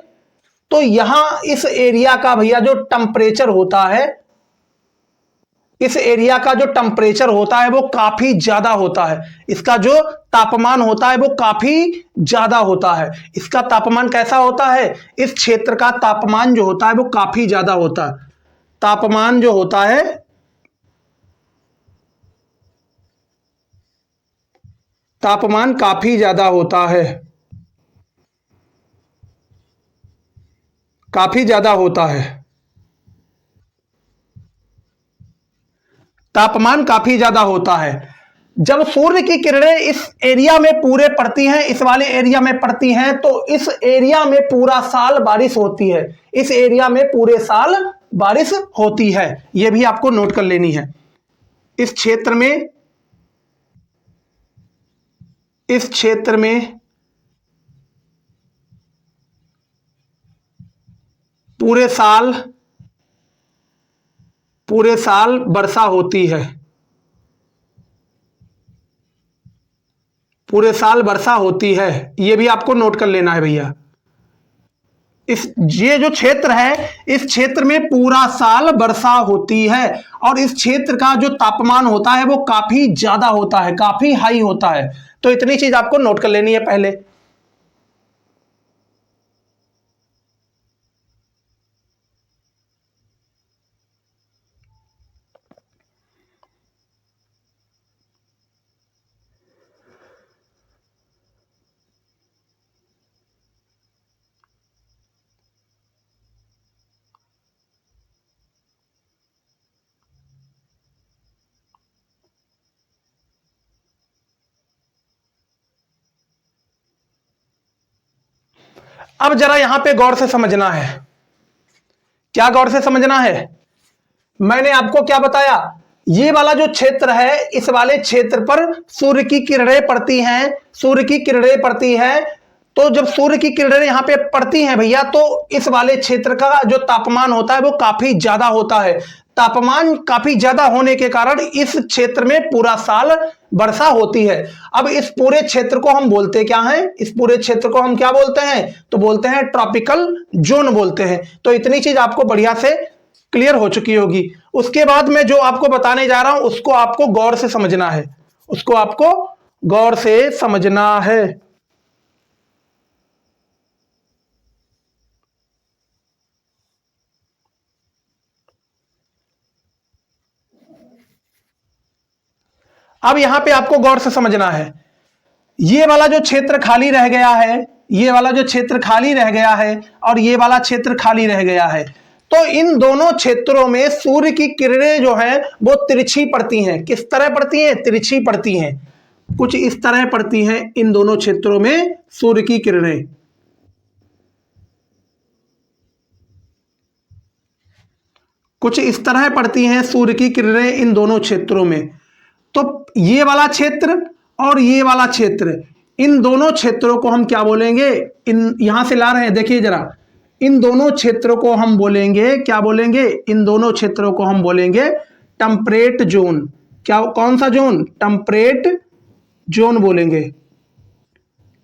S1: तो यहां इस एरिया का भैया जो टेम्परेचर होता है, इस एरिया का जो टेम्परेचर होता है वो काफी ज्यादा होता है। इसका जो तापमान होता है वो काफी ज्यादा होता है। इसका तापमान कैसा होता है? इस क्षेत्र का तापमान जो होता है वो काफी ज्यादा होता है। तापमान जो होता है, तापमान काफी ज्यादा होता है, काफी ज्यादा होता है। तापमान काफी ज्यादा होता है। जब सूर्य की किरणें इस एरिया में पूरे पड़ती हैं, इस वाले एरिया में पड़ती हैं, तो इस एरिया में पूरा साल बारिश होती है। इस एरिया में पूरे साल बारिश होती है। यह भी आपको नोट कर लेनी है। इस क्षेत्र में, इस क्षेत्र में पूरे साल वर्षा होती है। पूरे साल वर्षा होती है। यह भी आपको नोट कर लेना है भैया। ये जो क्षेत्र है, इस क्षेत्र में पूरा साल वर्षा होती है, और इस क्षेत्र का जो तापमान होता है वो काफी ज्यादा होता है, काफी हाई होता है। तो इतनी चीज आपको नोट कर लेनी है पहले। अब जरा यहां पे गौर से समझना है। क्या गौर से समझना है? मैंने आपको क्या बताया? ये वाला जो क्षेत्र है, इस वाले क्षेत्र पर सूर्य की किरणें पड़ती हैं, सूर्य की किरणें पड़ती हैं। तो जब सूर्य की किरणें यहां पे पड़ती हैं भैया, तो इस वाले क्षेत्र का जो तापमान होता है वो काफी ज्यादा होता है। तापमान काफी ज्यादा होने के कारण इस क्षेत्र में पूरा साल वर्षा होती है। अब इस पूरे क्षेत्र को हम बोलते क्या हैं, इस पूरे क्षेत्र को हम क्या बोलते हैं, तो बोलते हैं ट्रॉपिकल जोन बोलते हैं। तो इतनी चीज आपको बढ़िया से क्लियर हो चुकी होगी। उसके बाद मैं जो आपको बताने जा रहा हूं उसको आपको गौर से समझना है, उसको आपको गौर से समझना है। अब यहां पे आपको गौर से समझना है, ये वाला जो क्षेत्र खाली रह गया है, ये वाला जो क्षेत्र खाली रह गया है और ये वाला क्षेत्र खाली रह गया है, तो इन दोनों क्षेत्रों में सूर्य की किरणें जो हैं वो तिरछी पड़ती हैं। किस तरह पड़ती हैं, तिरछी पड़ती हैं, कुछ इस तरह पड़ती हैं इन दोनों क्षेत्रों में सूर्य की किरणें। कुछ इस तरह पड़ती हैं सूर्य की किरणें इन दोनों क्षेत्रों में। तो ये वाला क्षेत्र और ये वाला क्षेत्र, इन दोनों क्षेत्रों को हम क्या बोलेंगे, इन यहां से ला रहे हैं, देखिए जरा, इन दोनों क्षेत्रों को हम बोलेंगे, क्या बोलेंगे, इन दोनों क्षेत्रों को हम बोलेंगे टेम्परेट जोन। क्या, कौन सा जोन, टेम्परेट जोन बोलेंगे,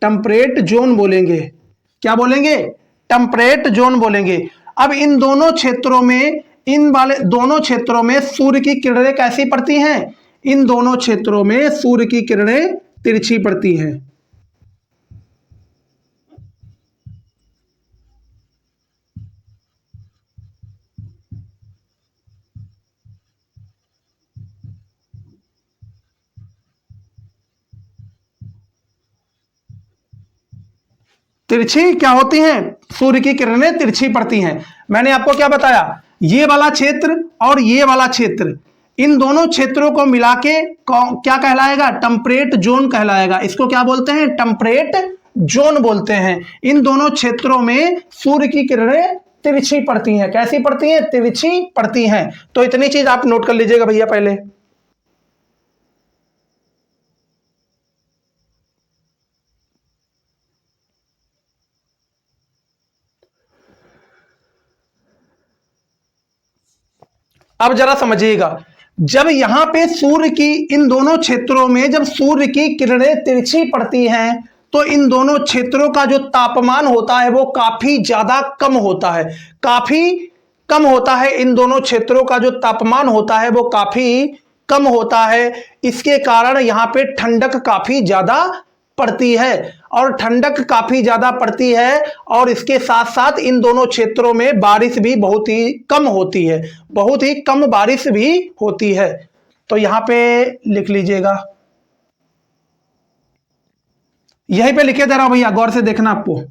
S1: टेम्परेट जोन बोलेंगे। क्या बोलेंगे, टेम्परेट जोन बोलेंगे। अब इन दोनों क्षेत्रों में, इन वाले दोनों क्षेत्रों में सूर्य की किरणें कैसी पड़ती हैं, इन दोनों क्षेत्रों में सूर्य की किरणें तिरछी पड़ती हैं। तिरछी क्या होती हैं, सूर्य की किरणें तिरछी पड़ती हैं। मैंने आपको क्या बताया, ये वाला क्षेत्र और ये वाला क्षेत्र, इन दोनों क्षेत्रों को मिला के क्या कहलाएगा, टेम्परेट जोन कहलाएगा। इसको क्या बोलते हैं, टेम्परेट जोन बोलते हैं। इन दोनों क्षेत्रों में सूर्य की किरणें तिरछी पड़ती हैं। कैसी पड़ती हैं, तिरछी पड़ती हैं। तो इतनी चीज आप नोट कर लीजिएगा भैया पहले। अब जरा समझिएगा, जब यहां पे सूर्य की, इन दोनों क्षेत्रों में जब सूर्य की किरणें तिरछी पड़ती हैं तो इन दोनों क्षेत्रों का जो तापमान होता है वो काफी ज्यादा कम होता है, काफी कम होता है। इन दोनों क्षेत्रों का जो तापमान होता है वो काफी कम होता है। इसके कारण यहां पे ठंडक काफी ज्यादा पड़ती है, और ठंडक काफी ज्यादा पड़ती है, और इसके साथ साथ इन दोनों क्षेत्रों में बारिश भी बहुत ही कम होती है, बहुत ही कम बारिश भी होती है। तो यहां पे लिख लीजिएगा, यहीं पे लिखे दे रहा हूं भैया, गौर से देखना आपको।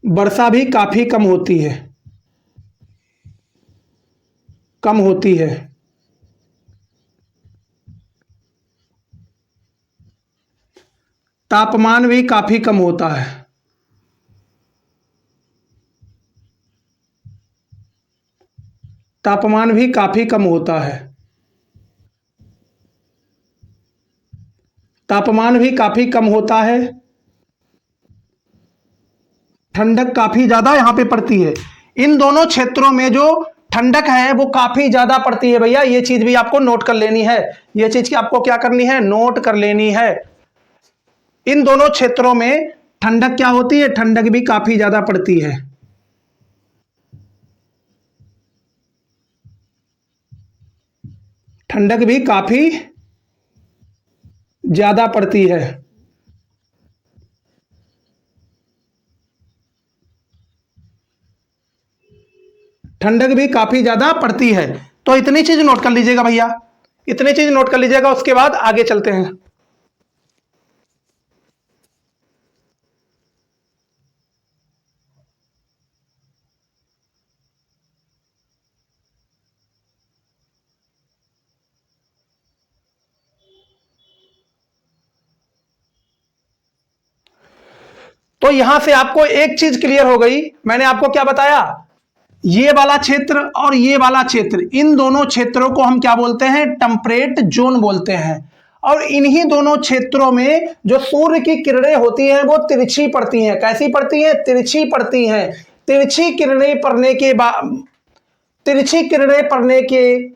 S1: वर्षा भी काफी कम होती है, कम होती है। तापमान भी काफी कम होता है, तापमान भी काफी कम होता है, तापमान भी काफी कम होता है। ठंडक काफी ज्यादा यहां पे पड़ती है। इन दोनों क्षेत्रों में जो ठंडक है वो काफी ज्यादा पड़ती है भैया, ये चीज भी आपको नोट कर लेनी है, ये चीज की आपको क्या करनी है, नोट कर लेनी है। इन दोनों क्षेत्रों में ठंडक क्या होती है, ठंडक भी काफी ज्यादा पड़ती है, ठंडक भी काफी ज्यादा पड़ती है। ठंडक भी काफी ज्यादा पड़ती है। तो इतनी चीज नोट कर लीजिएगा भैया, इतनी चीज नोट कर लीजिएगा। उसके बाद आगे चलते हैं। तो यहां से आपको एक चीज क्लियर हो गई, मैंने आपको क्या बताया, ये वाला क्षेत्र और ये वाला क्षेत्र, इन दोनों क्षेत्रों को हम क्या बोलते हैं, टेम्परेट जोन बोलते हैं। और इन्हीं दोनों क्षेत्रों में जो सूर्य की किरणें होती हैं वो तिरछी पड़ती हैं। कैसी पड़ती हैं? तिरछी पड़ती हैं। तिरछी किरणें पड़ने के बाद, तिरछी किरणें पड़ने के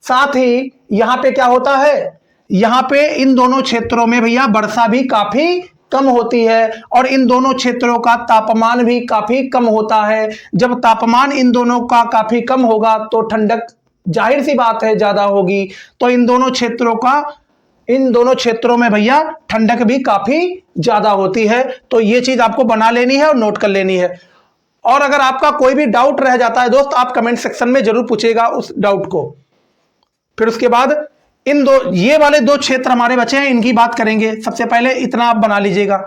S1: साथ ही यहां पे क्या होता है, यहां पे इन दोनों क्षेत्रों में भैया वर्षा भी काफी कम होती है और इन दोनों क्षेत्रों का तापमान भी काफी कम होता है। जब तापमान इन दोनों का काफी कम होगा तो ठंडक जाहिर सी बात है ज्यादा होगी। तो इन दोनों क्षेत्रों में भैया ठंडक भी काफी ज्यादा होती है। तो ये चीज आपको बना लेनी है और नोट कर लेनी है। और अगर आपका कोई भी डाउट रह जाता है दोस्त, आप कमेंट सेक्शन में जरूर पूछेगा उस डाउट को। फिर उसके बाद ये वाले दो क्षेत्र हमारे बचे हैं, इनकी बात करेंगे। सबसे पहले इतना आप बना लीजिएगा।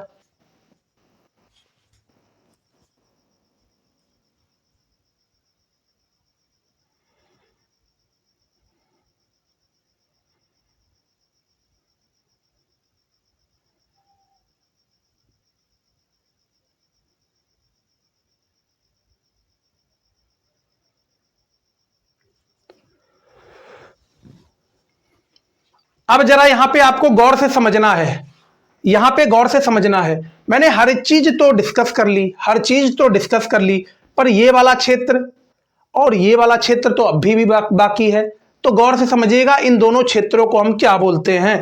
S1: अब जरा यहां पे आपको गौर से समझना है, यहां पे गौर से समझना है। मैंने हर चीज तो डिस्कस कर ली, हर चीज तो डिस्कस कर ली, पर ये वाला क्षेत्र और ये वाला क्षेत्र तो अभी भी बाकी है। तो गौर से समझिएगा, इन दोनों क्षेत्रों को हम क्या बोलते हैं।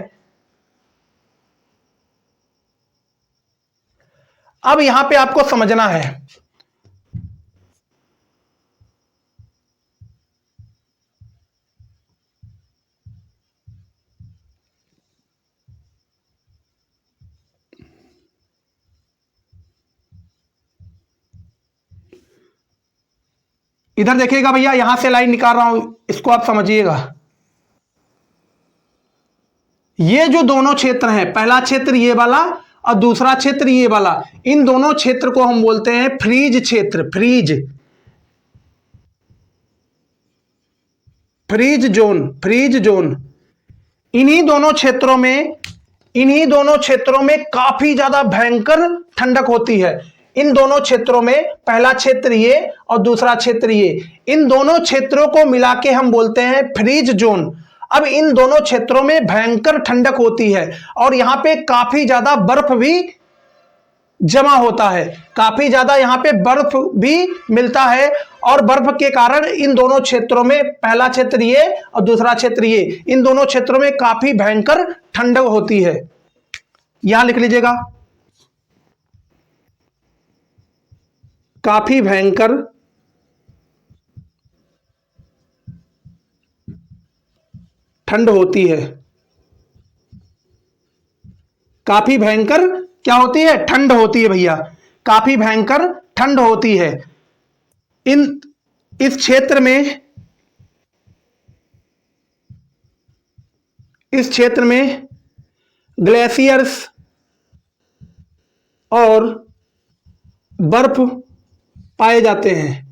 S1: अब यहां पे आपको समझना है, इधर देखिएगा भैया, यहां से लाइन निकाल रहा हूं, इसको आप समझिएगा। ये जो दोनों क्षेत्र हैं, पहला क्षेत्र ये वाला और दूसरा क्षेत्र ये वाला, इन दोनों क्षेत्र को हम बोलते हैं फ्रीज क्षेत्र। Freeze, freeze zone, freeze zone. इन्हीं दोनों क्षेत्रों में, इन्हीं दोनों क्षेत्रों में काफी ज्यादा भयंकर ठंडक होती है। इन दोनों क्षेत्रों में, पहला क्षेत्र ये और दूसरा क्षेत्र ये, इन दोनों क्षेत्रों को मिला के हम बोलते हैं फ्रीज जोन। अब इन दोनों क्षेत्रों में भयंकर ठंडक होती है और यहां पे काफी ज्यादा बर्फ भी जमा होता है, काफी ज्यादा यहां पे बर्फ भी मिलता है। और बर्फ के कारण इन दोनों क्षेत्रों में, पहला क्षेत्र ये और दूसरा क्षेत्र ये, इन दोनों क्षेत्रों में काफी भयंकर ठंडक होती है। यहां लिख लीजिएगा, काफी भयंकर ठंड होती है। काफी भयंकर क्या होती है? ठंड होती है भैया, काफी भयंकर ठंड होती है। इन इस क्षेत्र में, इस क्षेत्र में ग्लेशियर्स और बर्फ पाए जाते हैं।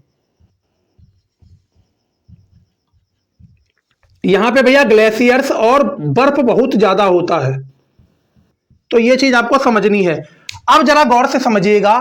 S1: यहां पे भैया ग्लेशियर्स और बर्फ बहुत ज्यादा होता है। तो ये चीज आपको समझनी है। अब जरा गौर से समझिएगा,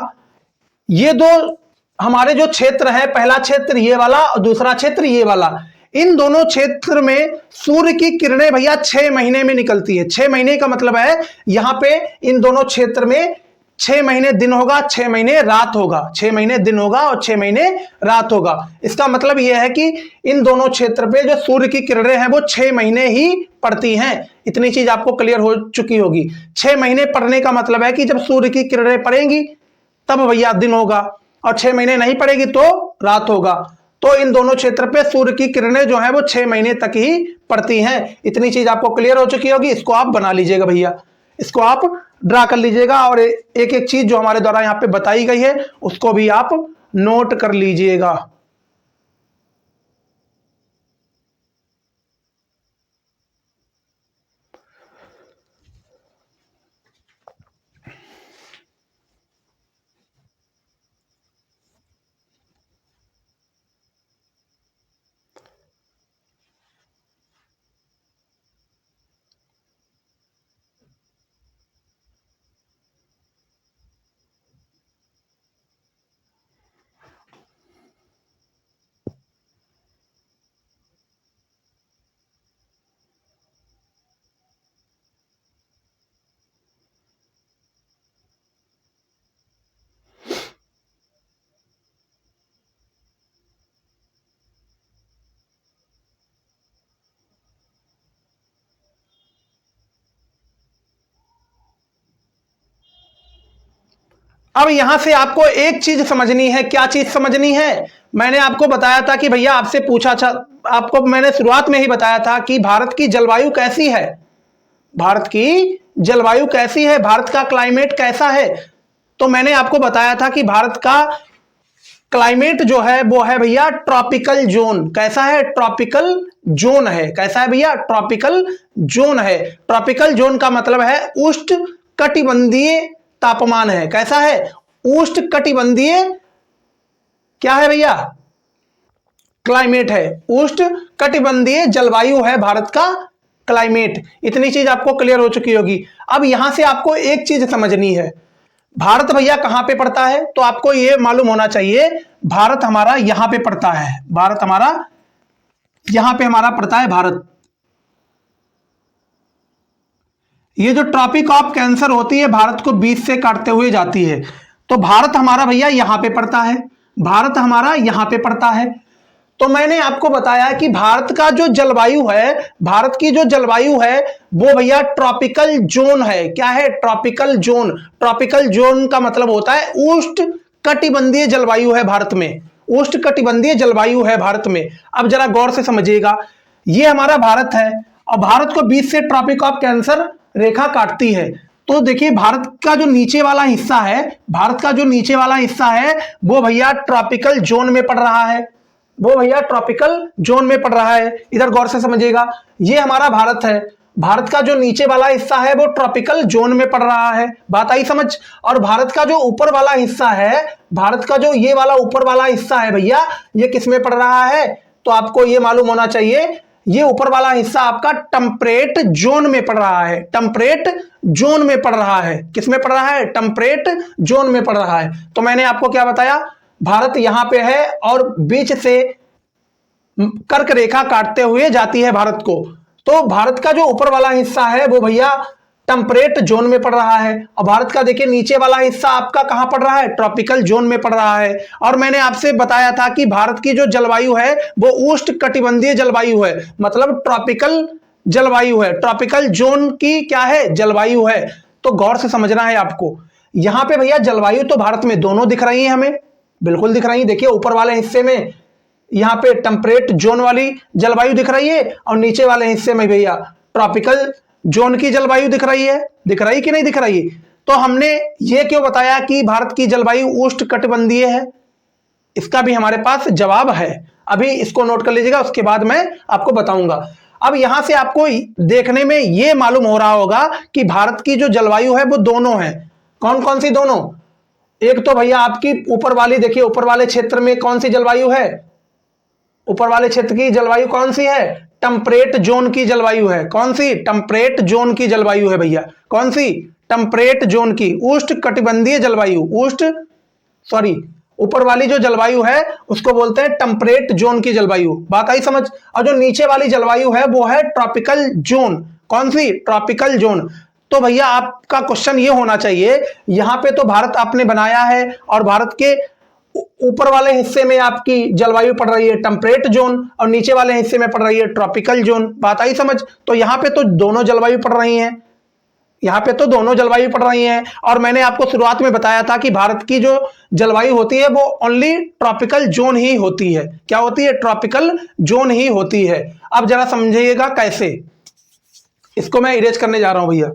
S1: ये दो हमारे जो क्षेत्र है, पहला क्षेत्र ये वाला और दूसरा क्षेत्र ये वाला, इन दोनों क्षेत्र में सूर्य की किरणें भैया 6 महीने में निकलती है। 6 महीने का मतलब है यहां पे इन दोनों क्षेत्र में 6 महीने दिन होगा, 6 महीने रात होगा। 6 महीने दिन होगा और 6 महीने रात होगा। इसका मतलब यह है कि इन दोनों क्षेत्र पे जो सूर्य की किरणें हैं वो 6 महीने ही पड़ती हैं। इतनी चीज आपको क्लियर हो चुकी होगी। 6 महीने पड़ने का मतलब है कि जब सूर्य की किरणें पड़ेंगी तब भैया दिन होगा और 6 महीने नहीं पड़ेगी तो रात होगा। तो इन दोनों क्षेत्र पे सूर्य की किरणें जो है वो 6 महीने तक ही पड़ती हैं। इतनी चीज आपको क्लियर हो चुकी होगी। इसको आप बना लीजिएगा भैया, इसको आप ड्रा कर लीजिएगा और एक एक चीज जो हमारे द्वारा यहाँ पे बताई गई है उसको भी आप नोट कर लीजिएगा। अब यहां से आपको एक चीज समझनी है। क्या चीज समझनी है? मैंने आपको बताया था कि भैया आपसे पूछा था, आपको मैंने शुरुआत में ही बताया था कि भारत की जलवायु कैसी है। भारत की जलवायु कैसी है, भारत का क्लाइमेट कैसा है। तो मैंने आपको बताया था कि भारत का क्लाइमेट जो है वो है भैया ट्रॉपिकल जोन। कैसा है? ट्रॉपिकल जोन है। कैसा है भैया? ट्रॉपिकल जोन है। ट्रॉपिकल जोन का मतलब है उष्ण कटिबंधीय तापमान है। कैसा है? उष्ण कटिबंधीय क्या है भैया? क्लाइमेट है। उष्ण कटिबंधीय जलवायु है भारत का क्लाइमेट। इतनी चीज आपको क्लियर हो चुकी होगी। अब यहां से आपको एक चीज समझनी है, भारत भैया कहां पे पड़ता है? तो आपको यह मालूम होना चाहिए, भारत हमारा यहां पे पड़ता है। भारत हमारा यहां पे हमारा पड़ता है भारत। ये जो ट्रॉपिक ऑफ कैंसर होती है भारत को बीच से काटते हुए जाती है। तो भारत हमारा भैया यहां पे पड़ता है। भारत हमारा यहां पे पड़ता है। तो मैंने आपको बताया कि भारत का जो जलवायु है, भारत की जो जलवायु है वो भैया ट्रॉपिकल जोन है। क्या है? Tropical zone. ट्रॉपिकल जोन का मतलब होता है उष्ण कटिबंधीय जलवायु है भारत में। उष्ण कटिबंधीय जलवायु है भारत में। अब जरा गौर से समझिएगा, ये हमारा भारत है और भारत को बीच से ट्रॉपिक ऑफ कैंसर रेखा काटती है। तो देखिए भारत का जो नीचे वाला हिस्सा है, भारत का जो नीचे वाला हिस्सा है वो भैया ट्रॉपिकल जोन में पड़ रहा है। वो भैया ट्रॉपिकल जोन में पड़ रहा है। इधर गौर से समझिएगा, ये हमारा भारत है। भारत का जो नीचे वाला हिस्सा है वो ट्रॉपिकल जोन में पड़ रहा है। बात आई समझ? और भारत का जो ऊपर वाला हिस्सा है, भारत का जो ये वाला ऊपर वाला हिस्सा है भैया, ये किस में पड़ रहा है? तो आपको ये मालूम होना चाहिए, ये ऊपर वाला हिस्सा आपका टेम्परेट जोन में पड़ रहा है। टेम्परेट जोन में पड़ रहा है। किस में पड़ रहा है? टेम्परेट जोन में पड़ रहा है। तो मैंने आपको क्या बताया, भारत यहां पे है और बीच से कर्क रेखा काटते हुए जाती है भारत को। तो भारत का जो ऊपर वाला हिस्सा है वो भैया टेम्परेट जोन में पड़ रहा है और भारत का देखिए नीचे वाला हिस्सा आपका कहां पड़ रहा है? ट्रॉपिकल जोन में पड़ रहा है। और मैंने आपसे बताया था कि भारत की जो जलवायु है वो उष्ण कटिबंधीय जलवायु है, मतलब ट्रॉपिकल जलवायु है। ट्रॉपिकल जोन की क्या है? जलवायु है। तो गौर से समझना है आपको, यहां पे भैया जलवायु तो भारत में दोनों दिख रही है हमें, बिल्कुल दिख रही है। देखिए ऊपर वाले हिस्से में यहाँ पे टेम्परेट जोन वाली जलवायु दिख रही है और नीचे वाले हिस्से में भैया ट्रॉपिकल जोन की जलवायु दिख रही है। दिख रही कि नहीं दिख रही? तो हमने ये क्यों बताया कि भारत की जलवायु उष्ण कटिबंधीय है? इसका भी हमारे पास जवाब है। अभी इसको नोट कर लीजिएगा, उसके बाद मैं आपको बताऊंगा। अब यहां से आपको देखने में यह मालूम हो रहा होगा कि भारत की जो जलवायु है वो दोनों है। कौन कौन सी दोनों? एक तो भैया आपकी ऊपर वाली, देखिए ऊपर वाले क्षेत्र में कौन सी जलवायु है? ऊपर वाले क्षेत्र की जलवायु कौन सी है? टेम्परेट जोन की जलवायु है। कौन सी? टेम्परेट जोन की जलवायु है भैया। कौन सी? टेम्परेट जोन की, उष्ण कटिबंधीय जलवायु। उष्ण सॉरी ऊपर वाली जो जलवायु है उसको बोलते हैं टेम्परेट जोन की जलवायु। बात आई समझ? और जो नीचे वाली जलवायु है वो है ट्रॉपिकल जोन। कौन सी? Tropical zone. तो भैया आपका क्वेश्चन ये होना चाहिए, यहां पे तो भारत आपने बनाया है और भारत के ऊपर वाले हिस्से में आपकी जलवायु पड़ रही है टेम्परेट जोन और नीचे वाले हिस्से में पड़ रही है ट्रॉपिकल जोन। बात आई समझ? तो यहां पे तो दोनों जलवायु पड़ रही हैं। यहां पे तो दोनों जलवायु पड़ रही हैं। और मैंने आपको शुरुआत में बताया था कि भारत की जो जलवायु होती है वो ओनली ट्रॉपिकल जोन ही होती है। क्या होती है? ट्रॉपिकल जोन ही होती है। अब जरा समझिएगा कैसे, इसको मैं इरेज करने जा रहा हूं भैया।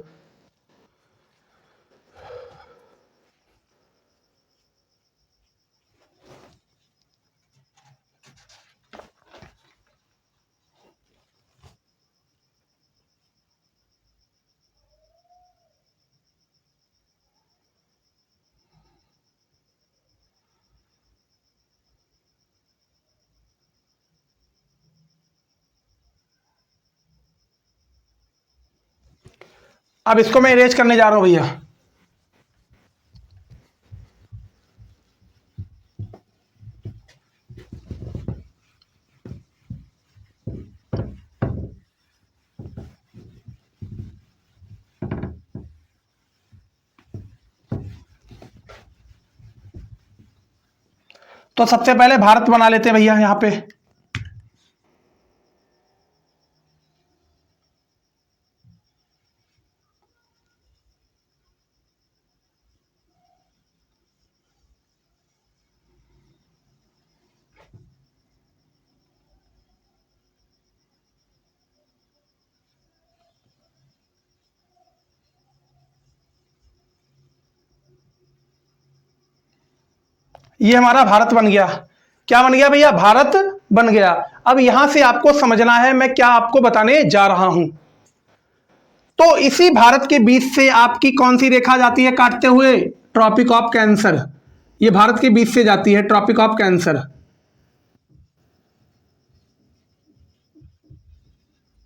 S1: अब इसको मैं इरेज करने जा रहा हूं भैया। तो सबसे पहले भारत बना लेते हैं भैया यहां पे। ये हमारा भारत बन गया। क्या बन गया भैया? भारत बन गया। अब यहां से आपको समझना है मैं क्या आपको बताने जा रहा हूं। तो इसी भारत के बीच से आपकी कौन सी रेखा जाती है काटते हुए? Tropic of Cancer. ये भारत के बीच से जाती है, ट्रॉपिक ऑफ कैंसर,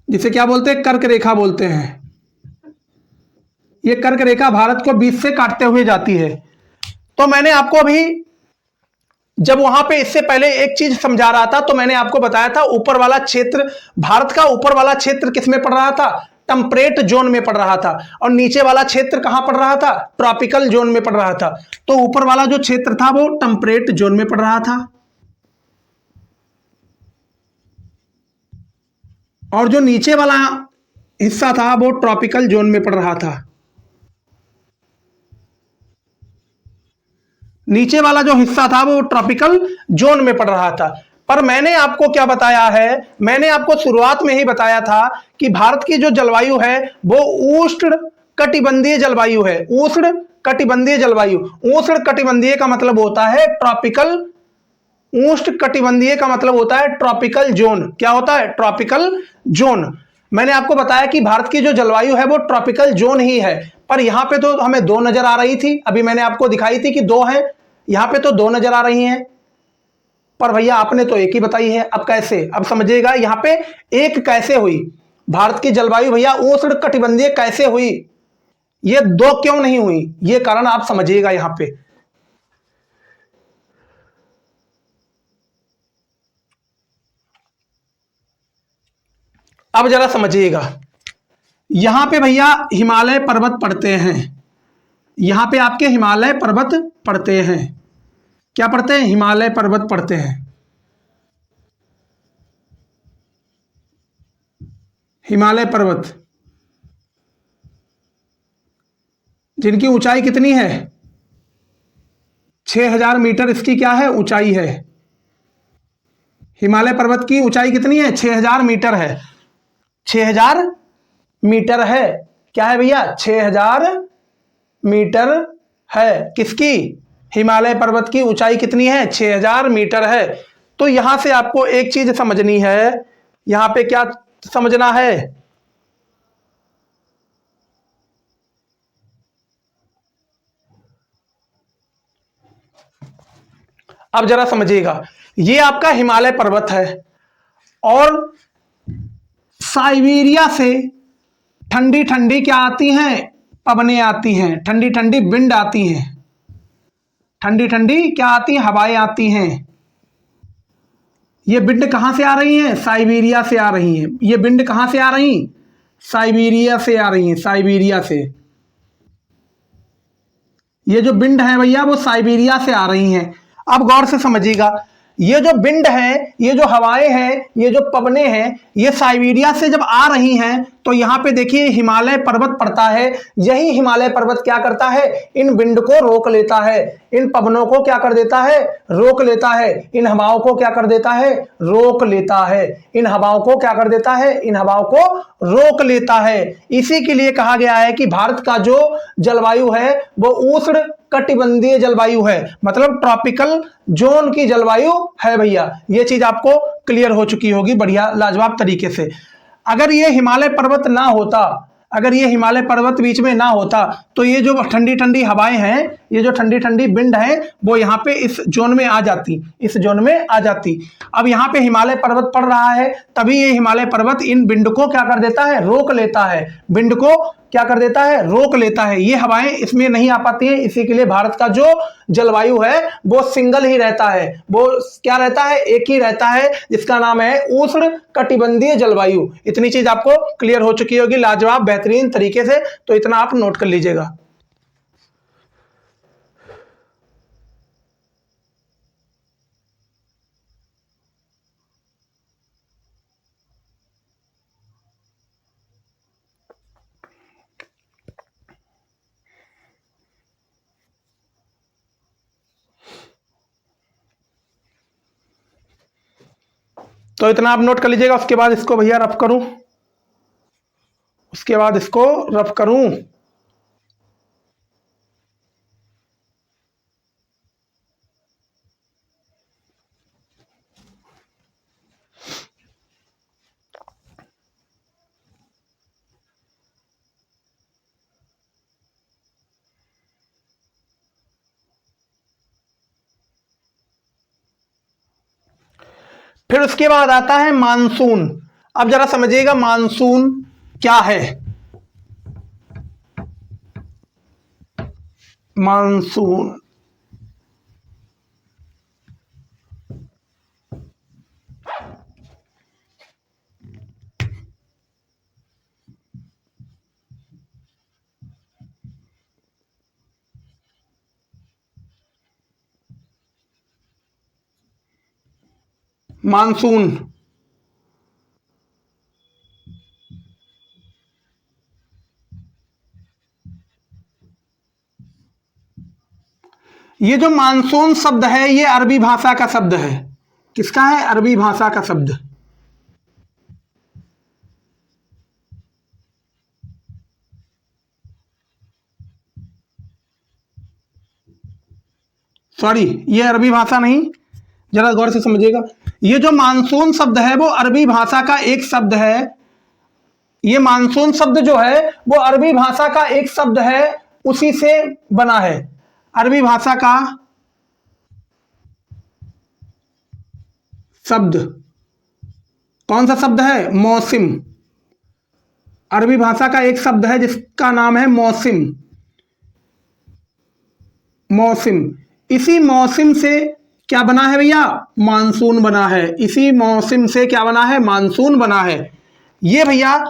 S1: जिसे क्या बोलते हैं? कर्क रेखा बोलते हैं। ये कर्क रेखा भारत को बीच से काटते हुए जाती है। तो मैंने आपको अभी जब वहां पे इससे पहले एक चीज समझा रहा था तो मैंने आपको बताया था ऊपर वाला क्षेत्र, भारत का ऊपर वाला क्षेत्र किस में पड़ रहा था? टेम्परेट जोन में पड़ रहा था। और नीचे वाला क्षेत्र कहां पड़ रहा था? ट्रॉपिकल जोन में पड़ रहा था। तो ऊपर वाला जो क्षेत्र था वो टेम्परेट जोन में पड़ रहा था, और जो नीचे वाला हिस्सा था वो ट्रॉपिकल जोन में पड़ रहा था। नीचे वाला जो हिस्सा था वो ट्रॉपिकल जोन में पड़ रहा था। पर मैंने आपको क्या बताया है? मैंने आपको शुरुआत में ही बताया था कि भारत की जो जलवायु है वो उष्ण कटिबंधीय जलवायु है। उष्ण कटिबंधीय जलवायु, उष्ण कटिबंधीय का मतलब होता है ट्रॉपिकल, उष्ण कटिबंधीय का मतलब होता है ट्रॉपिकल जोन। क्या होता है? Tropical zone. मैंने आपको बताया कि भारत की जो जलवायु है वो ट्रॉपिकल जोन ही है। पर यहां पे तो हमें दो नजर आ रही थी, अभी मैंने आपको दिखाई थी कि दो हैं, यहां पे तो दो नजर आ रही हैं, पर भैया आपने तो एक ही बताई है। अब कैसे? अब समझिएगा यहां पे एक कैसे हुई भारत की जलवायु भैया उष्ण कटिबंधीय कैसे हुई? ये दो क्यों नहीं हुई? ये कारण आप समझिएगा यहां पे। अब जरा समझिएगा, यहां पे भैया हिमालय पर्वत पड़ते हैं, यहां पे आपके हिमालय पर्वत पड़ते हैं। क्या पड़ते हैं? हिमालय पर्वत पड़ते हैं। हिमालय पर्वत जिनकी ऊंचाई कितनी है? 6000 मीटर इसकी क्या है? ऊंचाई है। हिमालय पर्वत की ऊंचाई कितनी है? 6000 मीटर है। 6000 मीटर है। क्या है भैया? 6000 मीटर है। किसकी? हिमालय पर्वत की ऊंचाई कितनी है? 6000 मीटर है। तो यहां से आपको एक चीज समझनी है, यहां पे क्या समझना है? अब जरा समझिएगा, ये आपका हिमालय पर्वत है और साइबेरिया से ठंडी ठंडी क्या आती हैं? पवनें आती हैं, ठंडी ठंडी विंड आती हैं, ठंडी ठंडी क्या आती हैं? हवाएं आती हैं। ये विंड कहां से आ रही हैं? साइबेरिया से आ रही हैं। ये विंड कहां से आ रही? साइबेरिया से आ रही हैं, साइबेरिया से। ये जो विंड है भैया वो साइबेरिया से आ रही हैं। अब गौर से समझिएगा, ये जो विंड है, ये जो हवाएं हैं, ये जो पवनें हैं, ये साइबेरिया से जब आ रही हैं तो यहां पे देखिए हिमालय पर्वत पड़ता है। यही हिमालय पर्वत क्या करता है? इन विंड को रोक लेता है, इन पवनों को क्या कर देता है? रोक लेता है। इन हवाओं को क्या कर देता है? रोक लेता है। इन हवाओं को क्या कर देता है? इन हवाओं को रोक लेता है। इसी के लिए कहा गया है कि भारत का जो जलवायु है वो उष्ण कटिबंधीय जलवायु है, मतलब ट्रॉपिकल जोन की जलवायु है भैया। ये चीज आपको क्लियर हो चुकी होगी बढ़िया लाजवाब तरीके से। अगर ये हिमालय पर्वत ना होता, अगर ये हिमालय पर्वत बीच में ना होता तो ये जो ठंडी ठंडी हवाएं हैं, ये जो ठंडी ठंडी विंड है वो यहाँ पे इस जोन में आ जाती, इस जोन में आ जाती। अब यहाँ पे हिमालय पर्वत पड़ रहा है, तभी ये हिमालय पर्वत इन विंड को क्या कर देता है? रोक लेता है। विंड को क्या कर देता है? रोक लेता है। ये हवाएं इसमें नहीं आ पाती हैं। इसी के लिए भारत का जो जलवायु है वो सिंगल ही रहता है, वो क्या रहता है? एक ही रहता है, जिसका नाम है उष्ण कटिबंधीय जलवायु। इतनी चीज आपको क्लियर हो चुकी होगी लाजवाब बेहतरीन तरीके से, तो इतना आप नोट कर लीजिएगा। तो इतना आप नोट कर लीजिएगा। उसके बाद इसको भैया रफ करूं, उसके बाद इसको रफ करूं। फिर उसके बाद आता है मानसून। अब जरा समझिएगा मानसून क्या है। मानसून मानसून ये जो मानसून शब्द है ये अरबी भाषा का शब्द है। किसका है? अरबी भाषा का शब्द। सॉरी, ये अरबी भाषा नहीं, जरा गौर से समझिएगा। ये जो मानसून शब्द है वो अरबी भाषा का एक शब्द है। ये मानसून शब्द जो है वो अरबी भाषा का एक शब्द है, उसी से बना है। अरबी भाषा का शब्द कौन सा शब्द है? मौसिम। अरबी भाषा का एक शब्द है जिसका नाम है मौसिम। मौसिम, इसी मौसिम से क्या बना है भैया? मानसून बना है। इसी मौसिम से क्या बना है? मानसून बना है। ये भैया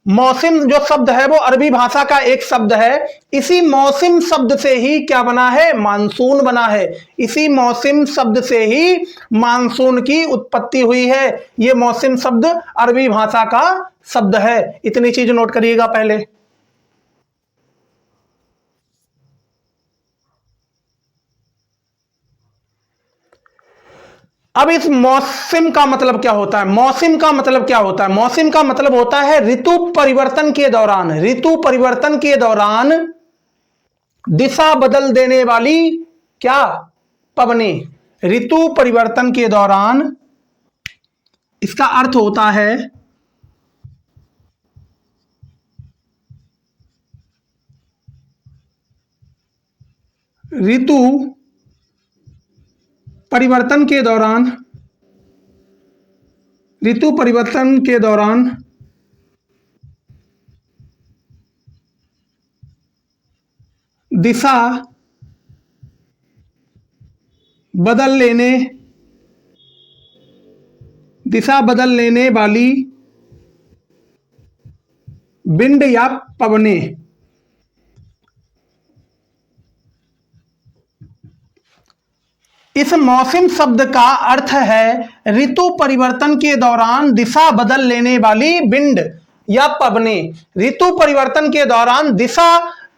S1: मौसिम जो शब्द है वो अरबी भाषा का एक शब्द है। इसी मौसिम शब्द से ही क्या बना है? मानसून बना है। इसी मौसिम शब्द से ही मानसून की उत्पत्ति हुई है। ये मौसिम शब्द अरबी भाषा का शब्द है। इतनी चीज नोट करिएगा पहले। अब इस मौसम का मतलब क्या होता है? मौसम का मतलब क्या होता है? मौसम का मतलब होता है ऋतु परिवर्तन के दौरान, ऋतु परिवर्तन के दौरान दिशा बदल देने वाली क्या? पवनें। ऋतु परिवर्तन के दौरान इसका अर्थ होता है ऋतु परिवर्तन के दौरान, ऋतु परिवर्तन के दौरान दिशा बदल लेने वाली विंड या पवनें। इस मौसम शब्द का अर्थ है ऋतु परिवर्तन के दौरान दिशा बदल लेने वाली विंड या पवनें। ऋतु परिवर्तन के दौरान दिशा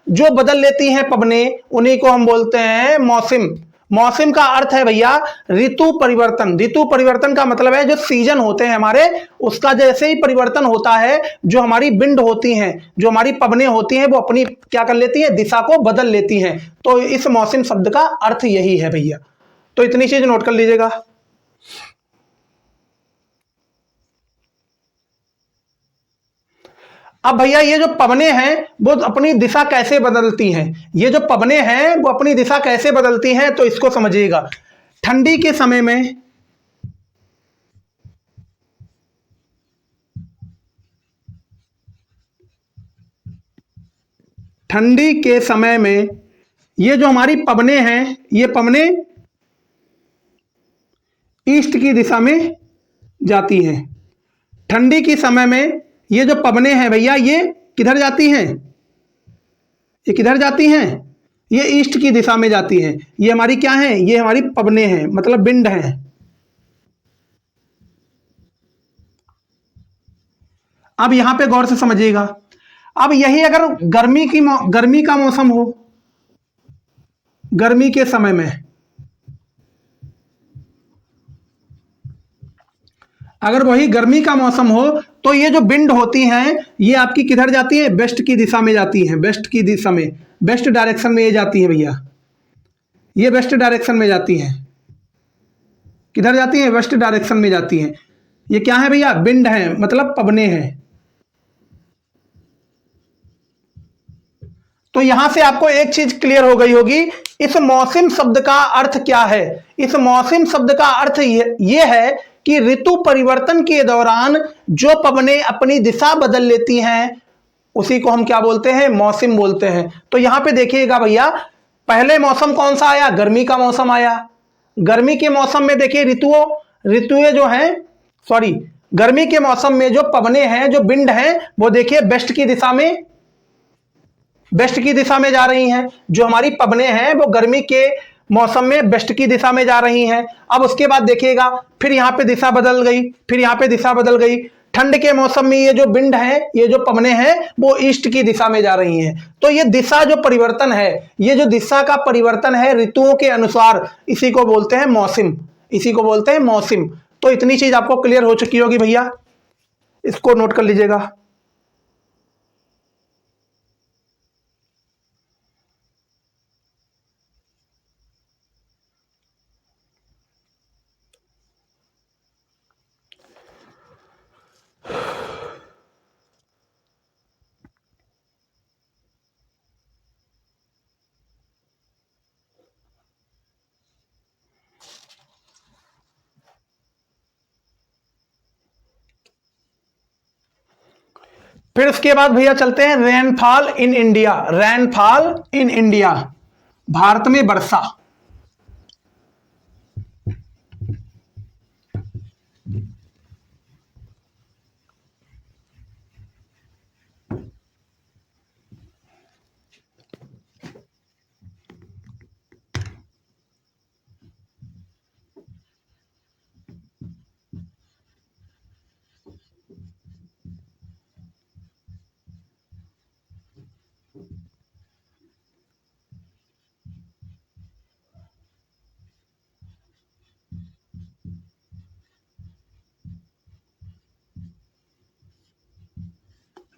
S1: जो बदल लेती हैं पवनें, उन्हीं को हम बोलते हैं मौसम। मौसम का अर्थ है भैया ऋतु परिवर्तन। ऋतु परिवर्तन का मतलब है जो सीजन होते हैं हमारे, उसका जैसे ही परिवर्तन होता है, जो हमारी विंड होती हैं, जो हमारी पवनें होती हैं, वो अपनी क्या कर लेती हैं? दिशा को बदल लेती हैं। तो इस मौसम शब्द का अर्थ यही है भैया। तो इतनी चीज नोट कर लीजिएगा। अब भैया ये जो पवनें हैं वो अपनी दिशा कैसे बदलती हैं? ये जो पवनें हैं वो अपनी दिशा कैसे बदलती हैं, तो इसको समझिएगा। ठंडी के समय में ये जो हमारी पवनें हैं, ये पवनें ईस्ट की दिशा में जाती हैं। ठंडी के समय में ये जो पवनें हैं भैया ये किधर जाती हैं? ये किधर जाती हैं? ये ईस्ट की दिशा में जाती हैं। ये हमारी क्या हैं? ये हमारी पवनें हैं, मतलब विंड हैं। अब यहां पे गौर से समझिएगा। अब यही अगर गर्मी का मौसम हो, गर्मी के समय में अगर वही गर्मी का मौसम हो तो ये जो विंड होती हैं ये आपकी किधर जाती है? वेस्ट की दिशा में जाती हैं। वेस्ट की दिशा में, वेस्ट डायरेक्शन में ये जाती है भैया। ये वेस्ट डायरेक्शन में जाती हैं। किधर जाती हैं? वेस्ट डायरेक्शन में जाती हैं। ये क्या है भैया? विंड है, मतलब पवनें हैं। तो यहां से आपको एक चीज क्लियर हो गई होगी, इस मौसम शब्द का अर्थ क्या है। इस मौसम शब्द का अर्थ ये है कि ऋतु परिवर्तन के दौरान जो पवनें अपनी दिशा बदल लेती हैं उसी को हम क्या बोलते हैं, मौसम बोलते हैं। तो यहां पे देखिएगा भैया, पहले मौसम कौन सा आया, गर्मी का मौसम आया। गर्मी के मौसम में देखिए ऋतुएं जो हैं, सॉरी, गर्मी के मौसम में जो पवनें हैं, जो विंड हैं, वो देखिए वेस्ट की दिशा में जा रही हैं। जो हमारी पवनें हैं वो गर्मी के मौसम में वेस्ट की दिशा में जा रही हैं। अब उसके बाद देखिएगा फिर यहाँ पे दिशा बदल गई, फिर यहाँ पे दिशा बदल गई। ठंड के मौसम में ये जो विंड है, ये जो पवनें हैं, वो ईस्ट की दिशा में जा रही हैं। तो ये दिशा जो परिवर्तन है, ये जो दिशा का परिवर्तन है ऋतुओं के अनुसार, इसी को बोलते हैं मौसम, इसी को बोलते हैं मौसम। तो इतनी चीज आपको क्लियर हो चुकी होगी भैया, इसको नोट कर लीजिएगा। फिर उसके बाद भैया चलते हैं rainfall in India. Rainfall in India, Bharat में वर्षा।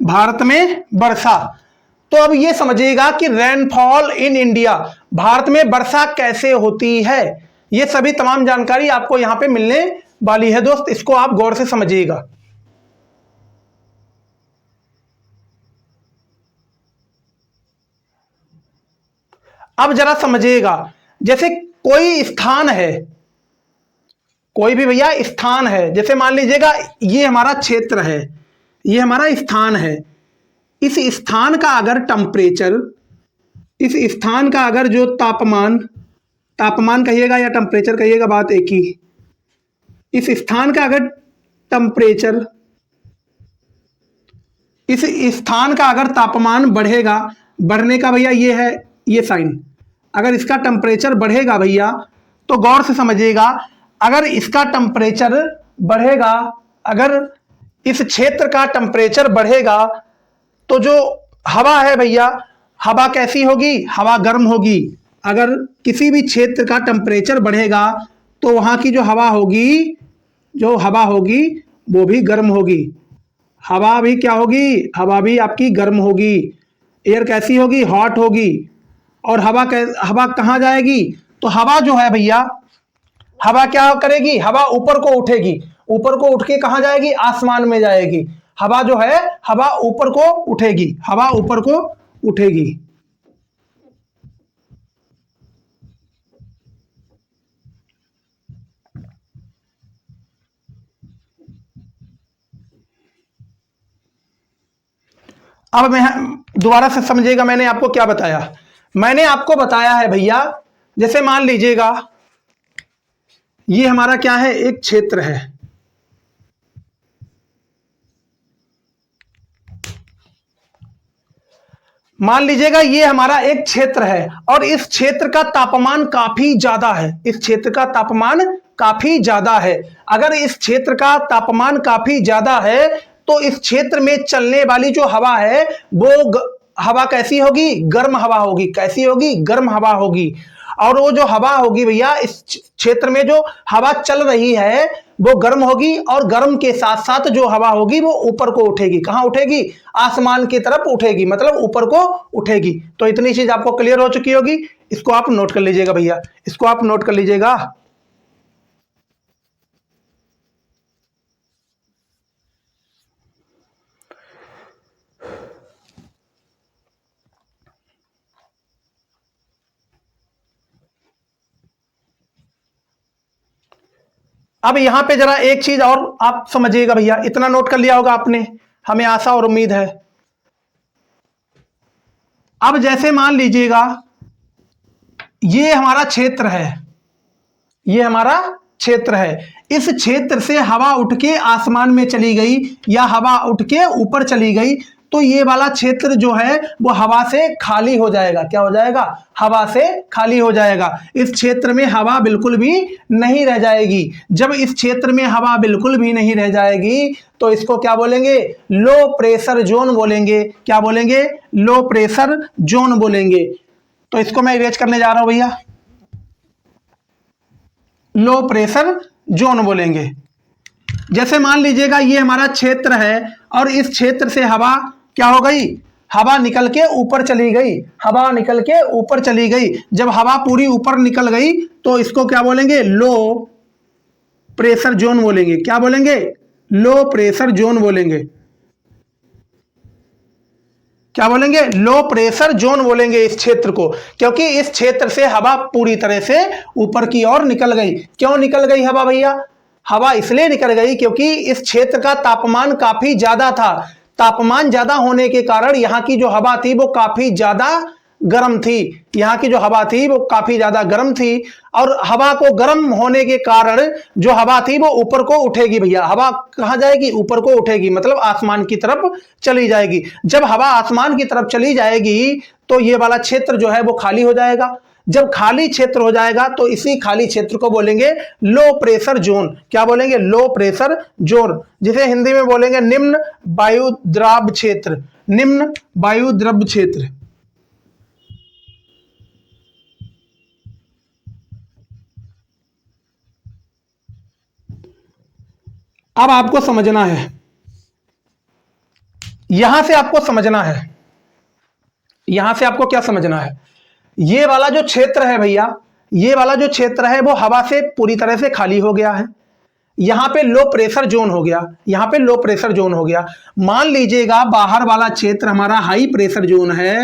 S1: भारत में वर्षा। तो अब ये समझिएगा कि रेनफॉल इन इंडिया, भारत में वर्षा कैसे होती है, ये सभी तमाम जानकारी आपको यहां पे मिलने वाली है दोस्त, इसको आप गौर से समझिएगा। अब जरा समझिएगा, जैसे कोई स्थान है, कोई भी भैया स्थान है, जैसे मान लीजिएगा ये हमारा क्षेत्र है, ये हमारा स्थान है। इस स्थान का अगर टेम्परेचर, इस स्थान का अगर जो तापमान, तापमान कहिएगा या टेम्परेचर कहिएगा, बात एक ही। इस स्थान का अगर टेम्परेचर, इस स्थान का अगर तापमान बढ़ेगा, बढ़ने का भैया ये है, ये साइन, अगर इसका टेम्परेचर बढ़ेगा भैया, तो गौर से समझिएगा, अगर इसका टेम्परेचर बढ़ेगा, अगर इस क्षेत्र का टेम्परेचर बढ़ेगा, तो जो हवा है भैया, हवा कैसी होगी, हवा गर्म होगी। अगर किसी भी क्षेत्र का टेम्परेचर बढ़ेगा तो वहां की जो हवा होगी, जो हवा होगी वो भी गर्म होगी। हवा भी क्या होगी, हवा भी आपकी गर्म होगी। एयर कैसी होगी, हॉट होगी। और हवा कहाँ जाएगी, तो हवा जो है भैया, हवा क्या करेगी, हवा ऊपर को उठेगी। ऊपर को उठ के कहां जाएगी, आसमान में जाएगी। हवा जो है, हवा ऊपर को उठेगी, हवा ऊपर को उठेगी। अब मैं दोबारा से समझिएगा, मैंने आपको क्या बताया। मैंने आपको बताया है भैया, जैसे मान लीजिएगा ये हमारा क्या है, एक क्षेत्र है। मान लीजिएगा ये हमारा एक क्षेत्र है और इस क्षेत्र का तापमान काफी ज्यादा है, इस क्षेत्र का तापमान काफी ज्यादा है। अगर इस क्षेत्र का तापमान काफी ज्यादा है तो इस क्षेत्र में चलने वाली जो हवा है वो हवा कैसी होगी, गर्म हवा होगी। कैसी होगी, गर्म हवा होगी। और वो जो हवा होगी भैया, इस क्षेत्र में जो हवा चल रही है वो गर्म होगी, और गर्म के साथ साथ जो हवा होगी वो ऊपर को उठेगी। कहां उठेगी, आसमान की तरफ उठेगी, मतलब ऊपर को उठेगी। तो इतनी चीज आपको क्लियर हो चुकी होगी, इसको आप नोट कर लीजिएगा भैया, इसको आप नोट कर लीजिएगा। अब यहां पे जरा एक चीज और आप समझिएगा भैया, इतना नोट कर लिया होगा आपने, हमें आशा और उम्मीद है। अब जैसे मान लीजिएगा ये हमारा क्षेत्र है, ये हमारा क्षेत्र है, इस क्षेत्र से हवा उठ के आसमान में चली गई या हवा उठ के ऊपर चली गई, तो ये वाला क्षेत्र जो है वो हवा से खाली हो जाएगा। क्या हो जाएगा? हवा से खाली हो जाएगा। इस क्षेत्र में हवा बिल्कुल भी नहीं रह जाएगी। जब इस क्षेत्र में हवा बिल्कुल भी नहीं रह जाएगी तो इसको क्या बोलेंगे? लो प्रेशर जोन बोलेंगे। क्या बोलेंगे? लो प्रेशर जोन बोलेंगे। तो इसको मैं इरेज करने जा रहा हूं भैया, लो प्रेशर जोन बोलेंगे। जैसे मान लीजिएगा ये हमारा क्षेत्र है और इस क्षेत्र से हवा क्या हो गई? हवा निकल के ऊपर चली गई, हवा निकल के ऊपर चली गई। जब हवा पूरी ऊपर निकल गई तो इसको क्या बोलेंगे? लो प्रेशर जोन बोलेंगे। क्या बोलेंगे? लो प्रेशर जोन बोलेंगे। क्या बोलेंगे? लो प्रेशर जोन बोलेंगे इस क्षेत्र को, क्योंकि इस क्षेत्र से हवा पूरी तरह से ऊपर की ओर निकल गई। क्यों निकल गई हवा भैया? हवा इसलिए निकल गई क्योंकि इस क्षेत्र का तापमान काफी ज्यादा था। तापमान ज्यादा होने के कारण यहाँ की जो हवा थी वो काफी ज्यादा गर्म थी। यहाँ की जो हवा थी वो काफी ज्यादा गर्म थी, और हवा को गर्म होने के कारण जो हवा थी वो ऊपर को उठेगी भैया। हवा कहाँ जाएगी? ऊपर को उठेगी, मतलब आसमान की तरफ चली जाएगी। जब हवा आसमान की तरफ चली जाएगी तो ये वाला क्षेत्र जो है वो खाली हो जाएगा। जब खाली क्षेत्र हो जाएगा तो इसी खाली क्षेत्र को बोलेंगे लो प्रेशर जोन। क्या बोलेंगे? लो प्रेशर जोन, जिसे हिंदी में बोलेंगे निम्न वायुद्राव क्षेत्र। निम्न वायुद्राव क्षेत्र। अब आपको समझना है, यहां से आपको समझना है, यहां से आपको क्या समझना है? ये वाला जो क्षेत्र है भैया, ये वाला जो क्षेत्र है वो हवा से पूरी तरह से खाली हो गया है। यहां पे लो प्रेशर जोन हो गया, यहां पे लो प्रेशर जोन हो गया। मान लीजिएगा बाहर वाला क्षेत्र हमारा हाई प्रेशर जोन है।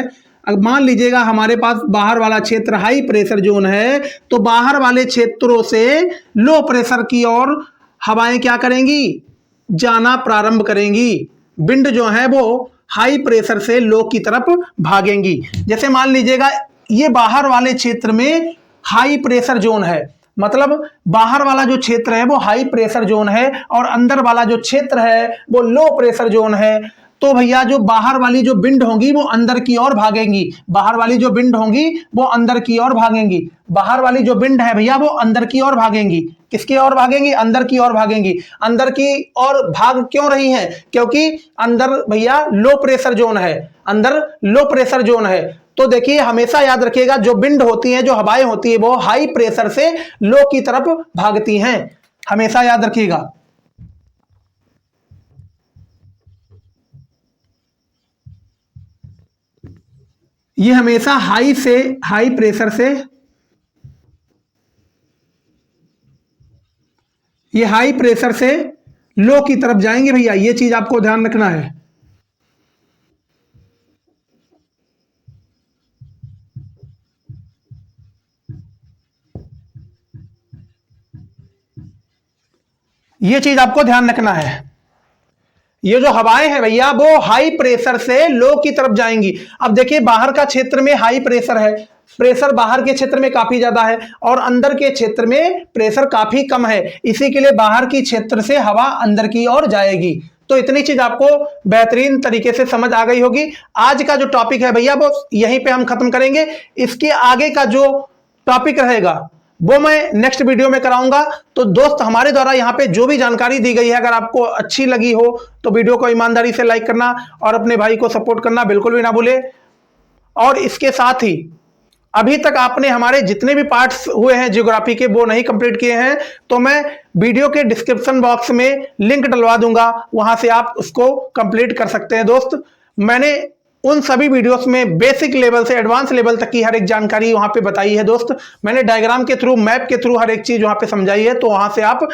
S1: अब मान लीजिएगा हमारे पास बाहर वाला क्षेत्र हाई प्रेशर जोन है, तो बाहर वाले क्षेत्रों से लो प्रेशर की ओर हवाएं क्या करेंगी? जाना प्रारंभ करेंगी। विंड जो है वो हाई प्रेशर से लो की तरफ भागेंगी। जैसे मान लीजिएगा ये बाहर वाले क्षेत्र में हाई प्रेशर जोन है, मतलब बाहर वाला जो क्षेत्र है वो हाई प्रेशर जोन है और अंदर वाला जो क्षेत्र है वो लो प्रेशर जोन है। तो भैया जो बाहर वाली जो विंड होंगी वो अंदर की ओर भागेंगी। बाहर वाली जो विंड होंगी वो अंदर की ओर भागेंगी। बाहर वाली जो विंड है भैया वो अंदर की ओर भागेंगी। किसकी ओर भागेंगी? अंदर की ओर भागेंगी। अंदर की ओर भाग क्यों रही हैं? क्योंकि अंदर भैया लो प्रेशर जोन है, अंदर लो प्रेशर जोन है। तो देखिए हमेशा याद रखिएगा, जो विंड होती हैं, जो हवाएं होती है वो हाई प्रेशर से लो की तरफ भागती हैं। हमेशा याद रखिएगा। ये हमेशा हाई प्रेशर से, ये हाई प्रेशर से लो की तरफ जाएंगे भैया। ये चीज आपको ध्यान रखना है। ये चीज आपको ध्यान रखना है। ये जो हवाएं हैं भैया वो हाई प्रेशर से लो की तरफ जाएंगी। अब देखिए बाहर का क्षेत्र में हाई प्रेशर है, प्रेशर बाहर के क्षेत्र में काफी ज्यादा है और अंदर के क्षेत्र में प्रेशर काफी कम है। इसी के लिए बाहर की क्षेत्र से हवा अंदर की ओर जाएगी। तो इतनी चीज आपको बेहतरीन तरीके से समझ आ गई होगी। आज का जो टॉपिक है भैया वो यहीं पे हम खत्म करेंगे। इसके आगे का जो टॉपिक रहेगा वो मैं नेक्स्ट वीडियो में कराऊंगा। तो दोस्त हमारे द्वारा यहाँ पे जो भी जानकारी दी गई है अगर आपको अच्छी लगी हो तो वीडियो को ईमानदारी से लाइक करना और अपने भाई को सपोर्ट करना बिल्कुल भी ना भूले। और इसके साथ ही अभी तक आपने हमारे जितने भी पार्ट्स हुए हैं ज्योग्राफी के वो नहीं कंप्लीट किए हैं तो मैं वीडियो के डिस्क्रिप्शन बॉक्स में लिंक डलवा दूंगा, वहां से आप उसको कंप्लीट कर सकते हैं। दोस्त मैंने उन सभी वीडियोस में बेसिक लेवल से एडवांस लेवल तक की हर एक जानकारी वहां पे बताई है। दोस्त मैंने डायग्राम के थ्रू, मैप के थ्रू हर एक चीज वहां पे समझाई है, तो वहां से आप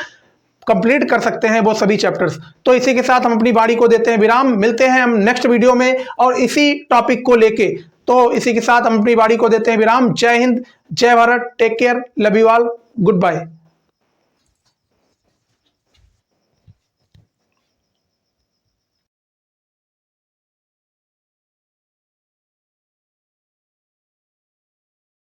S1: कंप्लीट कर सकते हैं वो सभी चैप्टर्स। तो इसी के साथ हम अपनी वाणी को देते हैं विराम। मिलते हैं हम नेक्स्ट वीडियो में और इसी टॉपिक को लेके। तो इसी के साथ हम अपनी वाणी को देते हैं विराम। जय हिंद, जय Bharat, take care, love you all, good bye.